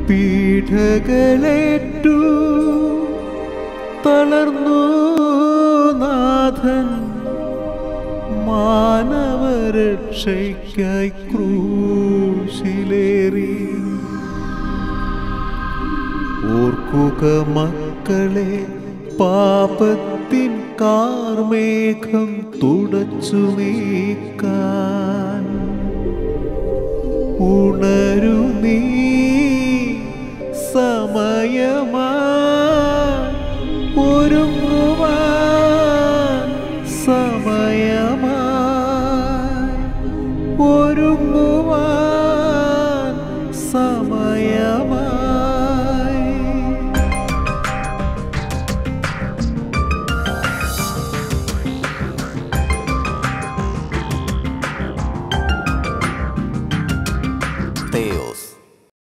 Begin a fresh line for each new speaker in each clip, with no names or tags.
പീഡകളേറ്റു തളർന്നു നാഥൻ, മാനവരക്ഷയ്ക്കായി ക്രൂശിലേറി. ഓർക്കുക മക്കളെ, പാപത്തിൻ കാർമേഘം തുടച്ചു നീക്കാൻ ഉണരു നീ, സമയമായി ഒരുങ്ങുവാൻ, സമയമായി ഒരുങ്ങുവാൻ, സമയമായി.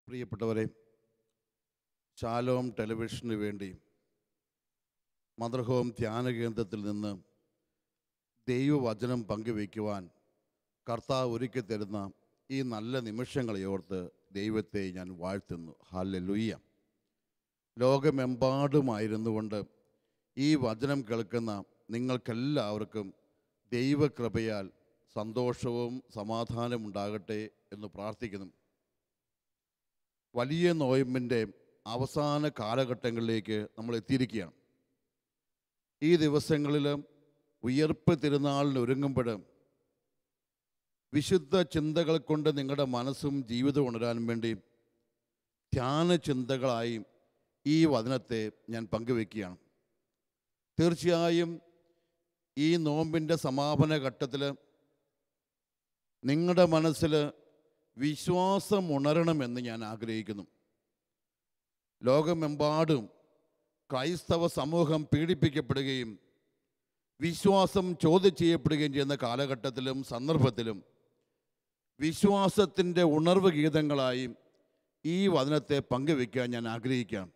പ്രിയപ്പെട്ടവരെ, ശാലോം ടെലിവിഷന് വേണ്ടി മദർ ഹോം ധ്യാന കേന്ദ്രത്തിൽ നിന്ന് ദൈവവചനം പങ്കുവയ്ക്കുവാൻ കർത്താവ് ഒരുക്കി തരുന്ന ഈ നല്ല നിമിഷങ്ങളെ ഓർത്ത് ദൈവത്തെ ഞാൻ വാഴ്ത്തുന്നു. ഹല്ലേലൂയ. ലോകമെമ്പാടുമായിരുന്നു കൊണ്ട് ഈ വചനം കേൾക്കുന്ന നിങ്ങൾക്കെല്ലാവർക്കും ദൈവകൃപയാൽ സന്തോഷവും സമാധാനവും ഉണ്ടാകട്ടെ എന്ന് പ്രാർത്ഥിക്കുന്നു. വലിയ നോയമ്പിൻ്റെ അവസാന കാലഘട്ടങ്ങളിലേക്ക് നമ്മൾ എത്തിയിരിക്കുകയാണ്. ഈ ദിവസങ്ങളിൽ ഉയർപ്പ് തിരുനാളിന് ഒരുങ്ങുമ്പോൾ വിശുദ്ധ ചിന്തകൾ കൊണ്ട് നിങ്ങളുടെ മനസ്സും ജീവിതവും ഉണരാൻ വേണ്ടി ധ്യാന ചിന്തകളായി ഈ വചനത്തെ ഞാൻ പങ്കുവയ്ക്കുകയാണ്. തീർച്ചയായും ഈ നോമ്പിൻ്റെ സമാപന ഘട്ടത്തിൽ നിങ്ങളുടെ മനസ്സിൽ വിശ്വാസം ഉണരണമെന്ന് ഞാൻ ആഗ്രഹിക്കുന്നു. ലോകമെമ്പാടും ക്രൈസ്തവ സമൂഹം പീഡിപ്പിക്കപ്പെടുകയും വിശ്വാസം ചോദ്യം ചെയ്യപ്പെടുകയും ചെയ്യുന്ന കാലഘട്ടത്തിലും സന്ദർഭത്തിലും വിശ്വാസത്തിൻ്റെ ഉണർവ് ഗീതങ്ങളായി ഈ വചനത്തെ പങ്കുവയ്ക്കാൻ ഞാൻ ആഗ്രഹിക്കുകയാണ്.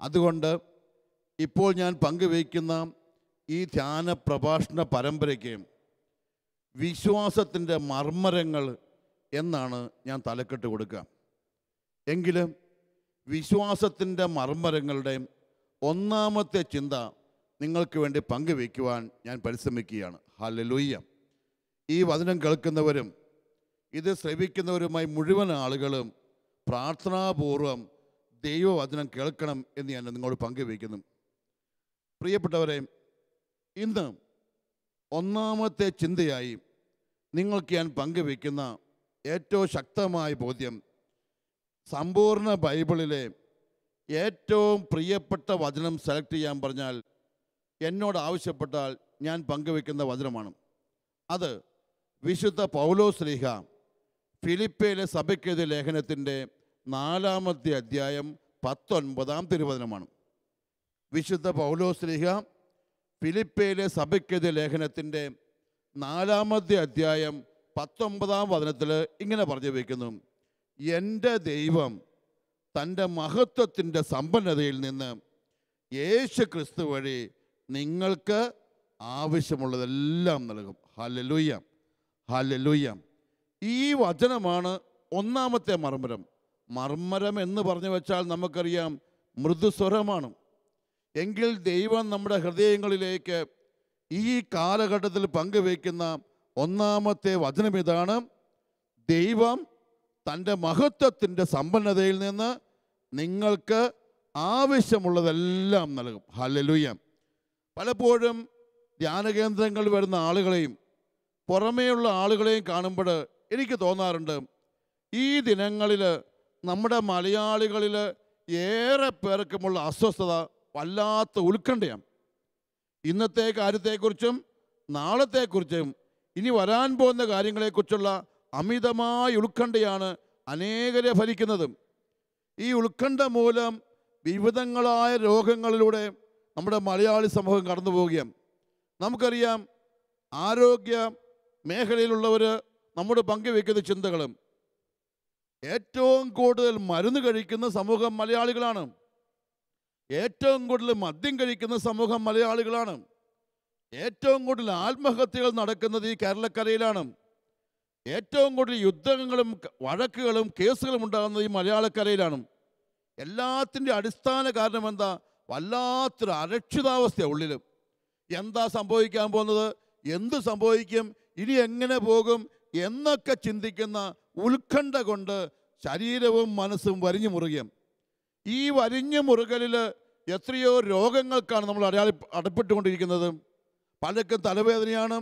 അതുകൊണ്ട് ഇപ്പോൾ ഞാൻ പങ്കുവയ്ക്കുന്ന ഈ ധ്യാന പ്രഭാഷണ പരമ്പരയ്ക്ക് വിശ്വാസത്തിൻ്റെ മർമ്മരങ്ങൾ എന്നാണ് ഞാൻ തലക്കെട്ട് കൊടുക്കുക. എങ്കിലും വിശ്വാസത്തിൻ്റെ മർമ്മരങ്ങളുടെ ഒന്നാമത്തെ ചിന്ത നിങ്ങൾക്ക് വേണ്ടി പങ്കുവയ്ക്കുവാൻ ഞാൻ പരിശ്രമിക്കുകയാണ്. ഹല്ലേലൂയ. ഈ വചനം കേൾക്കുന്നവരും ഇത് ശ്രവിക്കുന്നവരുമായി മുഴുവൻ ആളുകളും പ്രാർത്ഥനാപൂർവം ദൈവവചനം കേൾക്കണം എന്ന് ഞാൻ നിങ്ങളോട് പങ്കുവയ്ക്കുന്നു. പ്രിയപ്പെട്ടവരെ, ഇന്ന് ഒന്നാമത്തെ ചിന്തയായി നിങ്ങൾക്ക് ഞാൻ പങ്കുവയ്ക്കുന്ന ഏറ്റവും ശക്തമായ ബോധ്യം, സമ്പൂർണ്ണ ബൈബിളിലെ ഏറ്റവും പ്രിയപ്പെട്ട വചനം സെലക്ട് ചെയ്യാൻ പറഞ്ഞാൽ, എന്നോട് ആവശ്യപ്പെട്ടാൽ ഞാൻ പങ്കുവയ്ക്കുന്ന വചനമാണ്. അത് വിശുദ്ധ പൗലോസ് ശ്ലീഹ ഫിലിപ്പിയിലെ സഭയ്ക്കെതിരെ ലേഖനത്തിൻ്റെ 4-ാമത്തെ അധ്യായം 19-ാം തിരുവചനമാണ്. വിശുദ്ധ പൗലോസ് ശ്ലീഹ ഫിലിപ്പിയിലെ സഭയ്ക്കെതിരെ ലേഖനത്തിൻ്റെ 4-ാമത്തെ അധ്യായം 19-ാം വചനത്തിൽ ഇങ്ങനെ പറഞ്ഞു വയ്ക്കുന്നു: എൻ്റെ ദൈവം തൻ്റെ മഹത്വത്തിൻ്റെ സമ്പന്നതയിൽ നിന്ന് യേശു ക്രിസ്തു വഴി നിങ്ങൾക്ക് ആവശ്യമുള്ളതെല്ലാം നൽകും. Hallelujah, hallelujah. ഈ വചനമാണ് ഒന്നാമത്തെ മർമ്മരം. മർമ്മരം എന്ന് പറഞ്ഞു വെച്ചാൽ നമുക്കറിയാം മൃദുസ്വരമാണ്. എങ്കിൽ ദൈവം നമ്മുടെ ഹൃദയങ്ങളിലേക്ക് ഈ കാലഘട്ടത്തിൽ പങ്കുവയ്ക്കുന്ന ഒന്നാമത്തെ വചനം ഇതാണ്: ദൈവം തൻ്റെ മഹത്വത്തിൻ്റെ സമ്പന്നതയിൽ നിന്ന് നിങ്ങൾക്ക് ആവശ്യമുള്ളതെല്ലാം നൽകും. ഹല്ലേലൂയ. പലപ്പോഴും ധ്യാനകേന്ദ്രങ്ങളിൽ വരുന്ന ആളുകളെയും പുറമേയുള്ള ആളുകളെയും കാണുമ്പോൾ എനിക്ക് തോന്നാറുണ്ട്, ഈ ദിനങ്ങളിൽ നമ്മുടെ മലയാളികളിൽ ഏറെ പേർക്കുമുള്ള അസ്വസ്ഥത വല്ലാത്ത ഉത്കണ്ഠയാണ്. ഇന്നത്തെ കാര്യത്തെക്കുറിച്ചും നാളത്തെക്കുറിച്ചും ഇനി വരാൻ പോകുന്ന കാര്യങ്ങളെക്കുറിച്ചുള്ള അമിതമായ ഉത്കണ്ഠയാണ് അനേകരെ ഭരിക്കുന്നത്. ഈ ഉത്കണ്ഠ മൂലം വിവിധങ്ങളായ രോഗങ്ങളിലൂടെ നമ്മുടെ മലയാളി സമൂഹം കടന്നു പോവുകയാണ്. നമുക്കറിയാം, ആരോഗ്യ മേഖലയിലുള്ളവർ നമ്മോട് പങ്കുവയ്ക്കുന്ന ചിന്തകളും ഏറ്റവും കൂടുതൽ മരുന്ന് കഴിക്കുന്ന സമൂഹം മലയാളികളാണ്. ഏറ്റവും കൂടുതൽ മദ്യം കഴിക്കുന്ന സമൂഹം മലയാളികളാണ്. ഏറ്റവും കൂടുതൽ ആത്മഹത്യകൾ നടക്കുന്നത് ഈ കേരളക്കരയിലാണ്. ഏറ്റവും കൂടുതൽ യുദ്ധങ്ങളും വഴക്കുകളും കേസുകളും ഉണ്ടാകുന്നത് ഈ മലയാളക്കരയിലാണ്. എല്ലാത്തിൻ്റെ അടിസ്ഥാന കാരണം എന്താ? വല്ലാത്തൊരു അരക്ഷിതാവസ്ഥയാണ് ഉള്ളിൽ. എന്താ സംഭവിക്കാൻ പോകുന്നത്, എന്ത് സംഭവിക്കും, ഇനി എങ്ങനെ പോകും എന്നൊക്കെ ചിന്തിക്കുന്ന ഉത്കണ്ഠ കൊണ്ട് ശരീരവും മനസ്സും വരിഞ്ഞു മുറുകയും, ഈ വരിഞ്ഞു മുറുകലിൽ എത്രയോ രോഗങ്ങൾക്കാണ് നമ്മൾ അടപ്പെട്ടുകൊണ്ടിരിക്കുന്നത്. പലർക്കും തലവേദനയാണ്,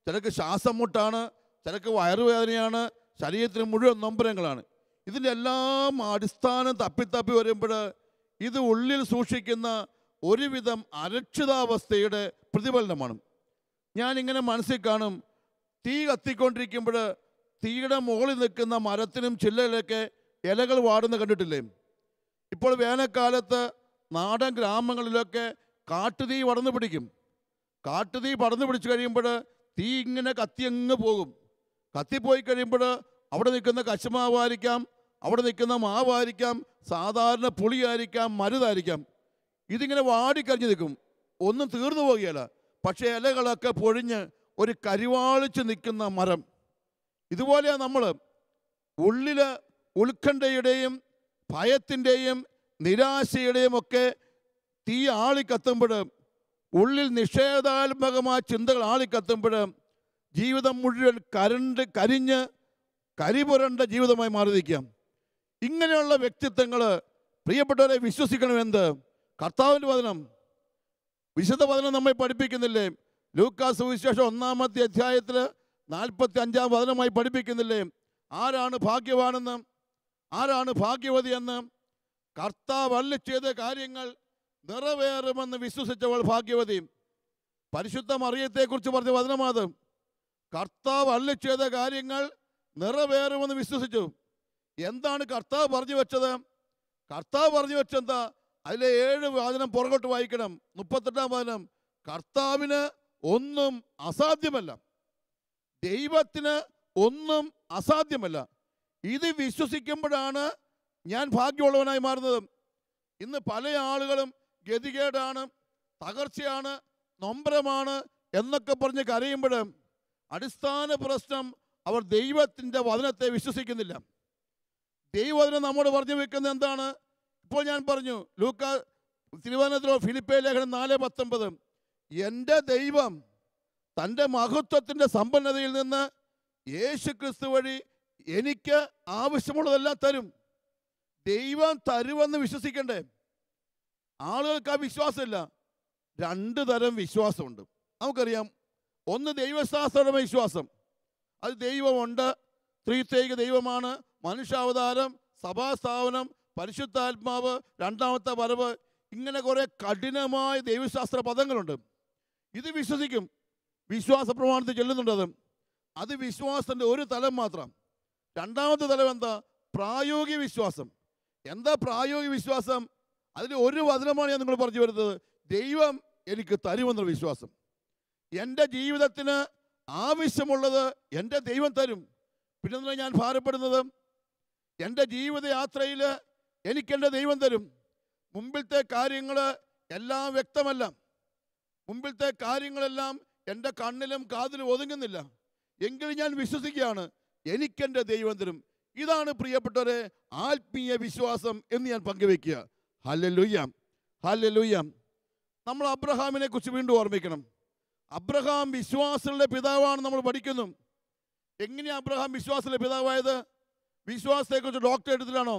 ചിലർക്ക് ശ്വാസം മുട്ടാണ്, ചിലർക്ക് വയറുവേദനയാണ്, ശരീരത്തിന് മുഴുവൻ നൊമ്പരങ്ങളാണ്. ഇതിൻ്റെ എല്ലാം അടിസ്ഥാനം തപ്പി വരുമ്പോൾ ഇത് ഉള്ളിൽ സൂക്ഷിക്കുന്ന ഒരുവിധം അരക്ഷിതാവസ്ഥയുടെ പ്രതിഫലനമാണ്. ഞാനിങ്ങനെ മനസ്സിൽ കാണും, തീ കത്തിക്കൊണ്ടിരിക്കുമ്പോൾ തീയുടെ മുകളിൽ നിൽക്കുന്ന മരത്തിനും ചില്ലയിലൊക്കെ ഇലകൾ വാടുന്ന കണ്ടിട്ടില്ലേ? ഇപ്പോൾ വേനൽക്കാലത്ത് നാടൻ ഗ്രാമങ്ങളിലൊക്കെ കാട്ടുതീ പടർന്നു പിടിക്കും. കാട്ടുതീ പടർന്നു പിടിച്ചു കഴിയുമ്പോൾ തീ ഇങ്ങനെ കത്തിയങ്ങ് പോകും. കത്തിപ്പോയി കഴിയുമ്പോൾ അവിടെ നിൽക്കുന്ന കശുമാവായിരിക്കാം, അവിടെ നിൽക്കുന്ന മാവായിരിക്കാം, സാധാരണ പുളിയായിരിക്കാം, മരുതായിരിക്കാം. ഇതിങ്ങനെ വാടിക്കരിഞ്ഞ് നിൽക്കും, ഒന്നും തീർന്നു പോകുകയില്ല. പക്ഷേ ഇലകളൊക്കെ പൊഴിഞ്ഞ് ഒരു കരിവാളിച്ച് നിൽക്കുന്ന മരം. ഇതുപോലെയാണ് നമ്മൾ ഉള്ളിൽ ഉത്കണ്ഠയുടെയും ഭയത്തിൻ്റെയും നിരാശയുടെയും ഒക്കെ തീ ആളിക്കത്തുമ്പോൾ, ഉള്ളിൽ നിഷേധാത്മകമായ ചിന്തകൾ ആളിക്കത്തുമ്പോൾ ജീവിതം മുഴുവൻ കരിഞ്ഞ് കരിപുരണ്ട ജീവിതമായി മാറി നിൽക്കാം. ഇങ്ങനെയുള്ള വ്യക്തിത്വങ്ങൾ പ്രിയപ്പെട്ടവരെ വിശ്വസിക്കണമെന്ത്? കർത്താവിൻ്റെ വചനം, വിശുദ്ധ വചനം നമ്മെ പഠിപ്പിക്കുന്നില്ലേ? ലൂക്കാ സുവിശേഷം 1-ാമത്തെ അധ്യായത്തിൽ 45-ാം വചനമായി പഠിപ്പിക്കുന്നില്ലേ? ആരാണ് ഭാഗ്യവാനെന്ന്, ആരാണ് ഭാഗ്യവതിയെന്ന്? കർത്താവ് അരുളി ചെയ്ത കാര്യങ്ങൾ നിറവേറുമെന്ന് വിശ്വസിച്ചവൾ ഭാഗ്യവതി. പരിശുദ്ധ മറിയത്തെക്കുറിച്ച് പറഞ്ഞ വചനമാത്. കർത്താവ് അരുളി ചെയ്ത കാര്യങ്ങൾ നിറവേറുമെന്ന് വിശ്വസിച്ചു. എന്താണ് കർത്താവ് പറഞ്ഞു വെച്ചത്? കർത്താവ് പറഞ്ഞു വെച്ചെന്താ? അതിലെ 7 വചനം പുറകോട്ട് വായിക്കണം. 38-ാം വചനം, കർത്താവിന് ഒന്നും അസാധ്യമല്ല, ദൈവത്തിന് ഒന്നും അസാധ്യമല്ല. ഇത് വിശ്വസിക്കുമ്പോഴാണ് ഞാൻ ഭാഗ്യമുള്ളവനായി മാറുന്നത്. ഇന്ന് പല ആളുകളും ഗതികേടാണ്, തകർച്ചയാണ്, നൊമ്പരമാണ് എന്നൊക്കെ പറഞ്ഞ് കരയുമ്പോൾ അടിസ്ഥാന പ്രശ്നം അവർ ദൈവത്തിൻ്റെ വചനത്തെ വിശ്വസിക്കുന്നില്ല. ദൈവവചനം നമ്മോട് പറഞ്ഞു വെക്കുന്നത് എന്താണ്? ഇപ്പോൾ ഞാൻ പറഞ്ഞു, ലൂക്കാ തിരുവചനത്തിലോ ഫിലിപ്പിയ ലേഖനം 4:19, എൻ്റെ ദൈവം തൻ്റെ മഹത്വത്തിൻ്റെ സമ്പന്നതയിൽ നിന്ന് യേശു ക്രിസ്തു വഴി എനിക്ക് ആവശ്യമുള്ളതെല്ലാം തരും. ദൈവം തരുമെന്ന് വിശ്വസിക്കണ്ടേ? ആളുകൾക്ക് ആ വിശ്വാസമില്ല. 2 തരം വിശ്വാസമുണ്ട് നമുക്കറിയാം. ഒന്ന് ദൈവശാസ്ത്രപരമായ വിശ്വാസം, അത് ദൈവമുണ്ട്, ത്രിത്വൈക ദൈവമാണ്, മനുഷ്യാവതാരം, സഭാസ്ഥാപനം, പരിശുദ്ധാത്മാവ്, 2ാമത്തെ വരവ്, ഇങ്ങനെ കുറേ കഠിനമായ ദൈവശാസ്ത്ര പദങ്ങളുണ്ട്. ഇത് വിശ്വസിക്കും, വിശ്വാസ പ്രമാണത്തിൽ ചെല്ലുന്നുണ്ടത്. അത് വിശ്വാസത്തിൻ്റെ ഒരു തലം മാത്രം. 2ാമത്തെ തലം എന്താ? പ്രായോഗിക വിശ്വാസം. എന്താ പ്രായോഗിക വിശ്വാസം? അതിൽ ഒരു വചനമാണ് ഞാൻ നിങ്ങൾ പറഞ്ഞു വരുന്നത്. ദൈവം എനിക്ക് തരുമെന്നുള്ള വിശ്വാസം. എൻ്റെ ജീവിതത്തിന് ആവശ്യമുള്ളത് എൻ്റെ ദൈവം തരും. പിന്നെ ഞാൻ ഭാരപ്പെടുന്നത്, എൻ്റെ ജീവിതയാത്രയിൽ എനിക്കെൻ്റെ ദൈവം തരും. മുമ്പിലത്തെ കാര്യങ്ങൾ എല്ലാം വ്യക്തമല്ല, മുമ്പിലത്തെ കാര്യങ്ങളെല്ലാം എൻ്റെ കണ്ണിലും കാതിലും ഒതുങ്ങുന്നില്ല. എങ്കിലും ഞാൻ വിശ്വസിക്കുകയാണ്, എനിക്കെൻ്റെ ദൈവം തരും. ഇതാണ് പ്രിയപ്പെട്ടവരെ ആത്മീയ വിശ്വാസം എന്ന് ഞാൻ പങ്കുവെക്കുക. Hallelujah, hallelujah. നമ്മൾ അബ്രഹാമിനെ കുറിച്ച് വീണ്ടും ഓർമ്മിക്കണം. അബ്രഹാം വിശ്വാസങ്ങളുടെ പിതാവാണ് നമ്മൾ പഠിക്കുന്നു. എങ്ങനെയാണ് അബ്രഹാം വിശ്വാസത്തിന്റെ പിതാവായത്? വിശ്വാസത്തെക്കുറിച്ച് ഡോക്ടറേറ്റിലാണോ?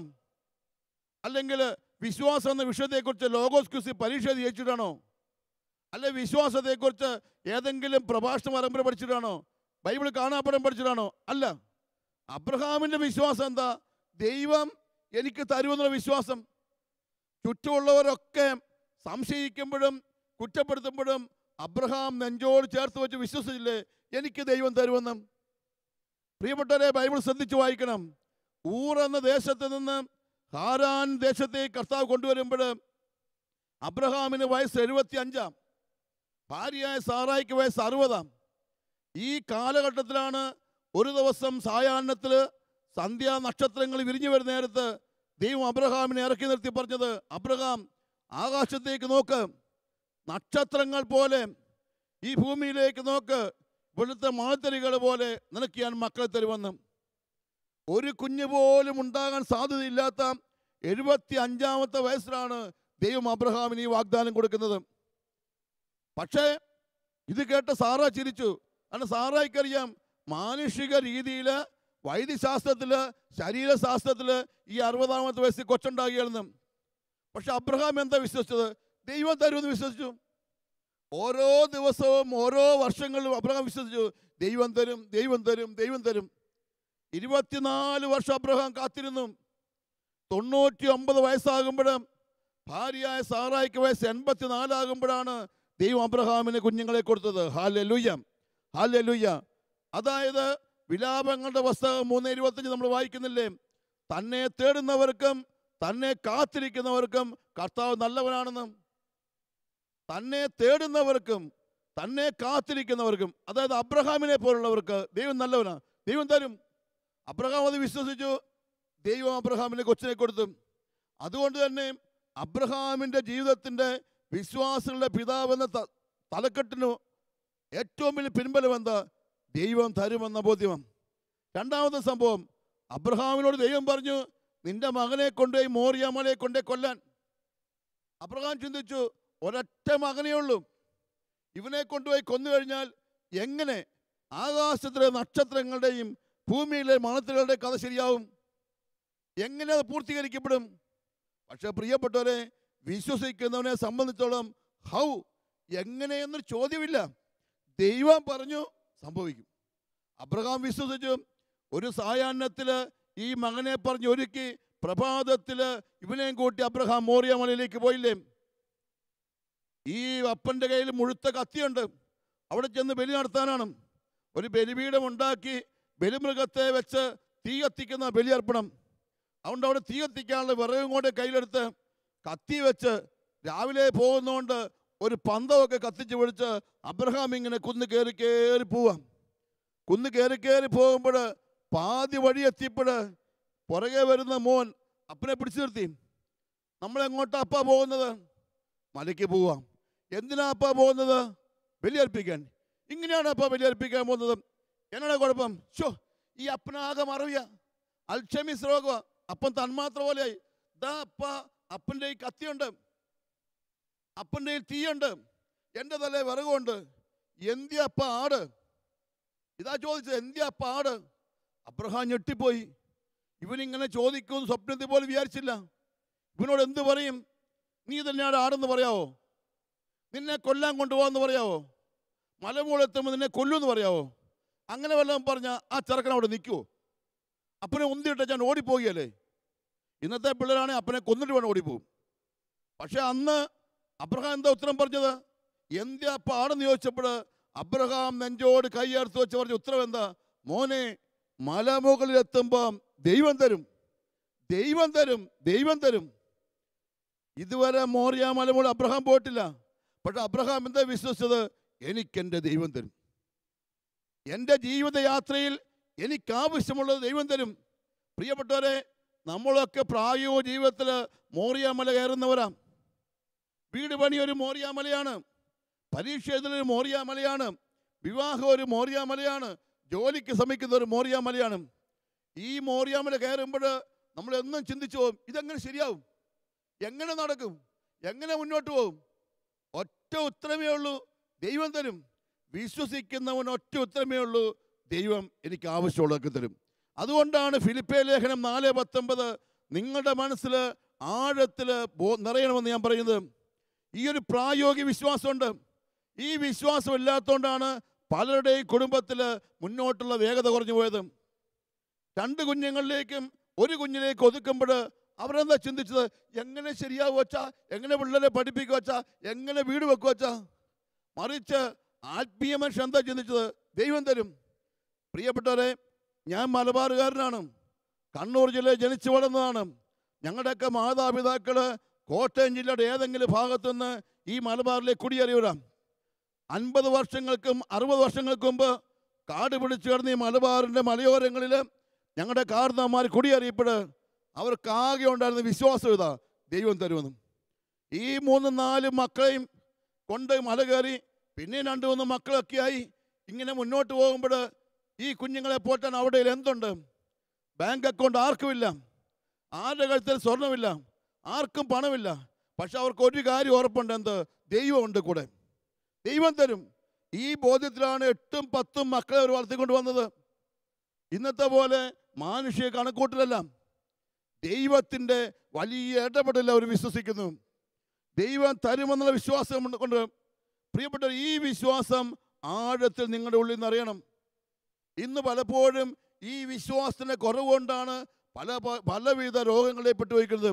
അല്ലെങ്കിൽ വിശ്വാസം എന്ന വിഷയത്തെക്കുറിച്ച് ലോഗോസ് ക്വിസിൽ പരീക്ഷ ജയിച്ചിട്ടാണോ? അല്ലെ വിശ്വാസത്തെക്കുറിച്ച് ഏതെങ്കിലും പ്രഭാഷണ പരമ്പര പഠിച്ചിട്ടാണോ? ബൈബിൾ കാണാപ്പടം പഠിച്ചിട്ടാണോ? അല്ല. അബ്രഹാമിൻ്റെ വിശ്വാസം എന്താ? ദൈവം എനിക്ക് തരുമെന്നുള്ള വിശ്വാസം. ചുറ്റുമുള്ളവരൊക്കെ സംശയിക്കുമ്പോഴും കുറ്റപ്പെടുത്തുമ്പോഴും അബ്രഹാം നെഞ്ചോട് ചേർത്ത് വെച്ച് വിശ്വസിച്ചില്ലേ, എനിക്ക് ദൈവം തരുമെന്ന്. പ്രിയപ്പെട്ടവരെ, ബൈബിൾ ശ്രദ്ധിച്ച് വായിക്കണം. ഊർ എന്ന ദേശത്ത് നിന്ന് ഹാരാൻ ദേശത്തേക്ക് കർത്താവ് കൊണ്ടുവരുമ്പോൾ അബ്രഹാമിന് വയസ്സ് 75, ഭാര്യയായ സാറായിക്ക് വയസ്സ് 60. ഈ കാലഘട്ടത്തിലാണ് ഒരു ദിവസം സായാഹ്നത്തിൽ സന്ധ്യാ നക്ഷത്രങ്ങൾ വിരിഞ്ഞു വരുന്ന നേരത്ത് ദൈവം അബ്രഹാമിനെ ഇറക്കി നിർത്തി പറഞ്ഞത്, അബ്രഹാം ആകാശത്തേക്ക് നോക്ക്, നക്ഷത്രങ്ങൾ പോലെ ഈ ഭൂമിയിലേക്ക് നോക്ക്, ഇവിടുത്തെ മണത്തരികൾ പോലെ നിനക്ക് ഞാൻ മക്കളെ തരുമെന്ന്. ഒരു കുഞ്ഞു പോലും ഉണ്ടാകാൻ സാധ്യതയില്ലാത്ത 75-ാമത്തെ വയസ്സിലാണ് ദൈവം അബ്രഹാമിന് ഈ വാഗ്ദാനം കൊടുക്കുന്നത്. പക്ഷേ ഇത് കേട്ട സാറ ചിരിച്ചു. കാരണം സാറായിക്കറിയാം മാനുഷിക രീതിയിൽ, വൈദ്യശാസ്ത്രത്തിൽ, ശരീരശാസ്ത്രത്തിൽ ഈ 60-ാമത്തെ വയസ്സിൽ കൊച്ചുണ്ടാകുകയാണെന്നും. പക്ഷെ അബ്രഹാം എന്താ വിശ്വസിച്ചത്? ദൈവം തരുമെന്ന് വിശ്വസിച്ചു. ഓരോ ദിവസവും ഓരോ വർഷങ്ങളിലും അബ്രഹാം വിശ്വസിച്ചു, ദൈവം തരും, ദൈവം തരും, ദൈവം തരും. 24 വർഷം അബ്രഹാം കാത്തിരുന്നു. 99 വയസ്സാകുമ്പോഴും ഭാര്യയായ സാറായിക്ക് വയസ്സ് 84 ആകുമ്പോഴാണ് ദൈവം അബ്രഹാമിന് കുഞ്ഞുങ്ങളെ കൊടുത്തത്. Hallelujah, hallelujah. അതായത് വിലാപങ്ങളുടെ പുസ്തകം 3:25 നമ്മൾ വായിക്കുന്നില്ലേ? തന്നെ തേടുന്നവർക്കും തന്നെ കാത്തിരിക്കുന്നവർക്കും കർത്താവ് നല്ലവനാണെന്നും. തന്നെ തേടുന്നവർക്കും തന്നെ കാത്തിരിക്കുന്നവർക്കും, അതായത് അബ്രഹാമിനെ പോലുള്ളവർക്ക് ദൈവം നല്ലവനാണ്, ദൈവം തരും. അബ്രഹാം അത് വിശ്വസിച്ചു. ദൈവം അബ്രഹാമിന് കൊച്ചിനെ കൊടുത്തു. അതുകൊണ്ട് തന്നെ അബ്രഹാമിൻ്റെ ജീവിതത്തിൻ്റെ വിശ്വാസികളുടെ പിതാവെന്ന തലക്കെട്ടിന് ഏറ്റവും വലിയ പിൻബലം എന്താ? ദൈവം തരുമെന്ന ബോധ്യം. രണ്ടാമത്തെ സംഭവം, അബ്രഹാമിനോട് ദൈവം പറഞ്ഞു, നിന്റെ മകനെ കൊണ്ടുപോയി മോറിയ മലയെ കൊണ്ടുപോയി കൊല്ലാൻ. അബ്രഹാം ചിന്തിച്ചു, ഒരൊറ്റ മകനേ ഉള്ളൂ, ഇവനെ കൊണ്ടുപോയി കൊന്നു കഴിഞ്ഞാൽ എങ്ങനെ ആകാശത്തിലെ നക്ഷത്രങ്ങളുടെയും ഭൂമിയിലെ മണത്തുകളുടെ കഥ ശരിയാവും? എങ്ങനെ അത് പൂർത്തീകരിക്കപ്പെടും? പക്ഷെ പ്രിയപ്പെട്ടവരെ, വിശ്വസിക്കുന്നവനെ സംബന്ധിച്ചോളം ഹൗ, എങ്ങനെയെന്നൊരു ചോദ്യമില്ല. ദൈവം പറഞ്ഞു സംഭവിക്കും. അബ്രഹാം വിശ്വസിച്ചു. ഒരു സായാഹ്നത്തിൽ ഈ മകനെ പറഞ്ഞ് ഒരുക്കി പ്രഭാതത്തിൽ ഇവനെയും കൂട്ടി അബ്രഹാം മോറിയ മലയിലേക്ക് പോയില്ലേ? ഈ അപ്പൻ്റെ കയ്യിൽ മുഴുത്ത കത്തിയുണ്ട്. അവിടെ ചെന്ന് ബലി നടത്താനാണ്. ഒരു ബലിപീഠം ഉണ്ടാക്കി ബലിമൃഗത്തെ വെച്ച് തീ കത്തിക്കുന്ന ബലിയർപ്പണം. അതുകൊണ്ട് അവിടെ തീ കത്തിക്കാനുള്ള വിറകും കൊണ്ട് കയ്യിലെടുത്ത് കത്തി വെച്ച് രാവിലെ പോകുന്നതുകൊണ്ട് ഒരു പന്തമൊക്കെ കത്തിച്ച് പിടിച്ച് അബ്രഹാം ഇങ്ങനെ കുന്ന് കയറി കയറി പോവാം. കുന്ന് കയറി കയറി പോകുമ്പോൾ പാതി വഴി എത്തിയപ്പോൾ പുറകെ വരുന്ന മോൻ അപ്പനെ പിടിച്ചു നിർത്തി. നമ്മളെങ്ങോട്ടാ അപ്പ പോകുന്നത്? മലയ്ക്ക് പോവാം. എന്തിനാ അപ്പ പോകുന്നത്? ബലിയർപ്പിക്കാൻ. ഇങ്ങനെയാണ് അപ്പ ബലിയർപ്പിക്കാൻ പോകുന്നത്. എന്നാണ് കുഴപ്പം? ഷോ, ഈ അപ്പനാകെ മറവിയ, അൽഷമീസ് രോഗം, അപ്പൻ തന്മാത്ര പോലെയായി. ദാ അപ്പ, അപ്പൻ്റെ ഈ കത്തിയുണ്ട്, അപ്പൻ്റെ ഈ തീയുണ്ട്, എൻ്റെ തലേ വിറകുണ്ട്. എന്തിയ അപ്പ ആട്? ഇതാ ചോദിച്ചത്, എന്തിയ അപ്പ ആട്? അബ്രഹാം ഞെട്ടിപ്പോയി. ഇവനിങ്ങനെ ചോദിക്കുമെന്ന് സ്വപ്നത്തിൽ പോലും വിചാരിച്ചില്ല. ഇവനോട് എന്ത് പറയും? നീ തന്നെയാണ് ആടെന്ന് പറയാവോ? നിന്നെ കൊല്ലാൻ കൊണ്ടുപോകാമെന്ന് പറയാവോ? മലമുകളെത്തുമ്പോൾ നിന്നെ കൊല്ലുമെന്ന് പറയാവോ? അങ്ങനെ വല്ലതും പറഞ്ഞാൽ ആ ചെറുക്കൻ അവിടെ നിൽക്കുമോ? അപ്പനെ ഉന്തിയിട്ട് ഞാൻ ഓടിപ്പോകുകയല്ലേ? ഇന്നത്തെ പിള്ളേരാണെങ്കിൽ അപ്പനെ കൊന്നിട്ട് വേണം ഓടിപ്പോകും. പക്ഷെ അന്ന് അബ്രഹാം എന്താ ഉത്തരം പറഞ്ഞത്? എന്തിയാ അപ്പം ആടെന്ന് ചോദിച്ചപ്പോൾ അബ്രഹാം നെഞ്ചോട് കൈയേർത്ത് വെച്ച് പറഞ്ഞ ഉത്തരം എന്താ? മോനെ, മലമുകളിലെത്തുമ്പം ദൈവം തരും, ദൈവം തരും, ദൈവം തരും. ഇതുവരെ മോറിയ മലമുകൾ അബ്രഹാം പോയിട്ടില്ല. പക്ഷെ അബ്രഹാം എന്താ വിശ്വസിച്ചത്? എനിക്കെൻ്റെ ദൈവം തരും. എൻ്റെ ജീവിതയാത്രയിൽ എനിക്കാവശ്യമുള്ളത് ദൈവം തരും. പ്രിയപ്പെട്ടവരെ, നമ്മളൊക്കെ പ്രായോഗിക ജീവിതത്തിൽ മോറിയ മല കയറുന്നവരാണ്. വീട് പണി ഒരു മോറിയ മലയാണ്, പരീക്ഷ എഴുതലൊരു മോറിയ മലയാണ്, വിവാഹം ഒരു മോറിയ മലയാണ്, ജോലിക്ക് ശ്രമിക്കുന്ന ഒരു മോറിയ മലയാണ്. ഈ മോറിയ മല കയറുമ്പോൾ നമ്മളെന്നും ചിന്തിച്ചു പോകും, ഇതെങ്ങനെ ശരിയാവും, എങ്ങനെ നടക്കും, എങ്ങനെ മുന്നോട്ട് പോകും? ഒറ്റ ഉത്തരമേ ഉള്ളൂ, ദൈവം തരും. വിശ്വസിക്കുന്നവൻ ഒറ്റ ഉത്തരമേ ഉള്ളൂ, ദൈവം എനിക്ക് ആവശ്യമുള്ളതൊക്കെ തരും. അതുകൊണ്ടാണ് ഫിലിപ്പേ ലേഖനം 4:19 നിങ്ങളുടെ മനസ്സിൽ ആഴത്തിൽ നിറയണമെന്ന് ഞാൻ പറയുന്നത്. ഈ ഒരു പ്രായോഗിക വിശ്വാസമുണ്ട്. ഈ വിശ്വാസം ഇല്ലാത്തതുകൊണ്ടാണ് പലരുടെയും കുടുംബത്തിൽ മുന്നോട്ടുള്ള വേഗത കുറഞ്ഞു പോയത്. 2 കുഞ്ഞുങ്ങളിലേക്കും 1 കുഞ്ഞിലേക്ക് ഒതുക്കുമ്പോൾ അവരെന്താ ചിന്തിച്ചത്? എങ്ങനെ ശരിയാവുക വച്ചാ, എങ്ങനെ പിള്ളേരെ പഠിപ്പിക്കുക വച്ചാ, എങ്ങനെ വീട് വെക്കുക വച്ചാ. മറിച്ച് ആത്മീയ മനുഷ്യൻ എന്താ ചിന്തിച്ചത്? ദൈവം തരും. പ്രിയപ്പെട്ടവരെ, ഞാൻ മലബാറുകാരനാണ്, കണ്ണൂർ ജില്ലയിൽ ജനിച്ചു വളർന്നതാണ്. ഞങ്ങളുടെയൊക്കെ മാതാപിതാക്കൾ കോട്ടയം ജില്ലയുടെ ഏതെങ്കിലും ഭാഗത്തുനിന്ന് ഈ മലബാറിലേക്ക് കുടിയേറിയവരാണ്. 50 വർഷങ്ങൾക്കും 60 വർഷങ്ങൾക്ക് മുമ്പ് കാട് പിടിച്ചു കിടന്ന ഈ മലബാറിൻ്റെ മലയോരങ്ങളിൽ ഞങ്ങളുടെ കാരണവന്മാർ കുടിയേറിയപ്പോൾ അവർക്കാകെ ഉണ്ടായിരുന്ന വിശ്വാസം ഇതാ, ദൈവം തരുമെന്നും. ഈ 3-4 മക്കളെയും കൊണ്ട് മല കയറി പിന്നെ 2-3 മക്കളൊക്കെയായി ഇങ്ങനെ മുന്നോട്ട് പോകുമ്പോൾ ഈ കുഞ്ഞുങ്ങളെ പോറ്റാൻ അവിടെ എന്തുണ്ട്? ബാങ്ക് അക്കൗണ്ട് ആർക്കുമില്ല. ആരുടെ കഴുത്തിൽ സ്വർണ്ണമില്ല, ആർക്കും പണമില്ല. പക്ഷെ അവർക്ക് ഒരു കാര്യം ഉറപ്പുണ്ട്, എന്ത്? ദൈവമുണ്ട് കൂടെ. ദൈവം തരും. ഈ ബോധ്യത്തിലാണ് 8ഉം 10ഉം മക്കളെ അവർ വളർത്തിക്കൊണ്ട് വന്നത്. ഇന്നത്തെ പോലെ മാനുഷിക കണക്കൂട്ടലല്ല, ദൈവത്തിൻ്റെ വലിയ ഇടപെടൽ അവർ വിശ്വസിക്കുന്നു. ദൈവം തരുമെന്നുള്ള വിശ്വാസം കൊണ്ട് പ്രിയപ്പെട്ടവർ, ഈ വിശ്വാസം ആഴത്തിൽ നിങ്ങളുടെ ഉള്ളിൽ നിന്ന് അറിയണം. ഇന്ന് പലപ്പോഴും ഈ വിശ്വാസത്തിൻ്റെ കുറവുകൊണ്ടാണ് പലവിധ രോഗങ്ങളെ പെട്ടുപോയിരിക്കുന്നത്,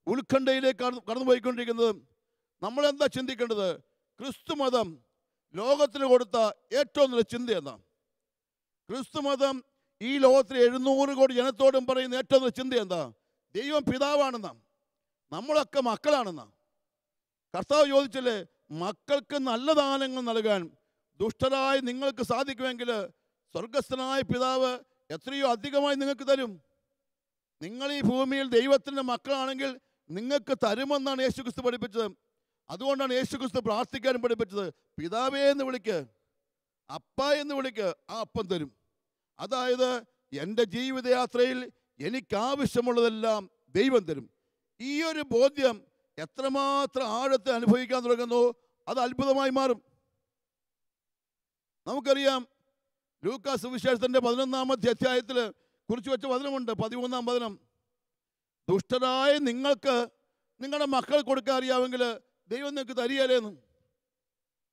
ഉത്കണ്ഠയിലേക്ക് കടന്നുപോയിക്കൊണ്ടിരിക്കുന്നത്. നമ്മളെന്താ ചിന്തിക്കേണ്ടത്? ക്രിസ്തു മതം ലോകത്തിന് കൊടുത്ത ഏറ്റവും നല്ല ചിന്ത എന്താ? ക്രിസ്തു മതം ഈ ലോകത്തിലെ 700 കോടി ജനത്തോടും പറയുന്ന ഏറ്റവും നല്ല ചിന്ത എന്താ? ദൈവം പിതാവാണെന്നാ, നമ്മളൊക്കെ മക്കളാണെന്നാ. കർത്താവ് ചോദിച്ചില്ലേ, മക്കൾക്ക് നല്ല ദാനങ്ങൾ നൽകാൻ ദുഷ്ടരായി നിങ്ങൾക്ക് സാധിക്കുമെങ്കിൽ സ്വർഗസ്ഥനായ പിതാവ് എത്രയോ അധികമായി നിങ്ങൾക്ക് തരും. നിങ്ങൾ ഈ ഭൂമിയിൽ ദൈവത്തിൻ്റെ മക്കളാണെങ്കിൽ നിങ്ങൾക്ക് തരുമെന്നാണ് യേശുക്രിസ്തു പഠിപ്പിച്ചത്. അതുകൊണ്ടാണ് യേശുക്രിസ്തു പ്രാർത്ഥിക്കാനും പഠിപ്പിച്ചത്. പിതാവേ എന്ന് വിളിക്ക്, അപ്പ എന്ന് വിളിക്ക്, ആ അപ്പം തരും. അതായത് എൻ്റെ ജീവിതയാത്രയിൽ എനിക്കാവശ്യമുള്ളതെല്ലാം ദൈവം തരും. ഈ ഒരു ബോധ്യം എത്രമാത്രം ആഴത്തെ അനുഭവിക്കാൻ തുടങ്ങുന്നു, അത് അത്ഭുതമായി മാറും. നമുക്കറിയാം, ലൂക്കാ സുവിശേഷത്തിൻ്റെ 11-ാമത്തെ അധ്യായത്തിൽ കുറിച്ച് വെച്ച വചനമുണ്ട്, 13-ാം വചനം. ദുഷ്ടരായ നിങ്ങൾക്ക് നിങ്ങളുടെ മക്കൾ കൊടുക്കാൻ അറിയാമെങ്കിൽ ദൈവം നിങ്ങൾക്ക് തരികയില്ലേന്ന്.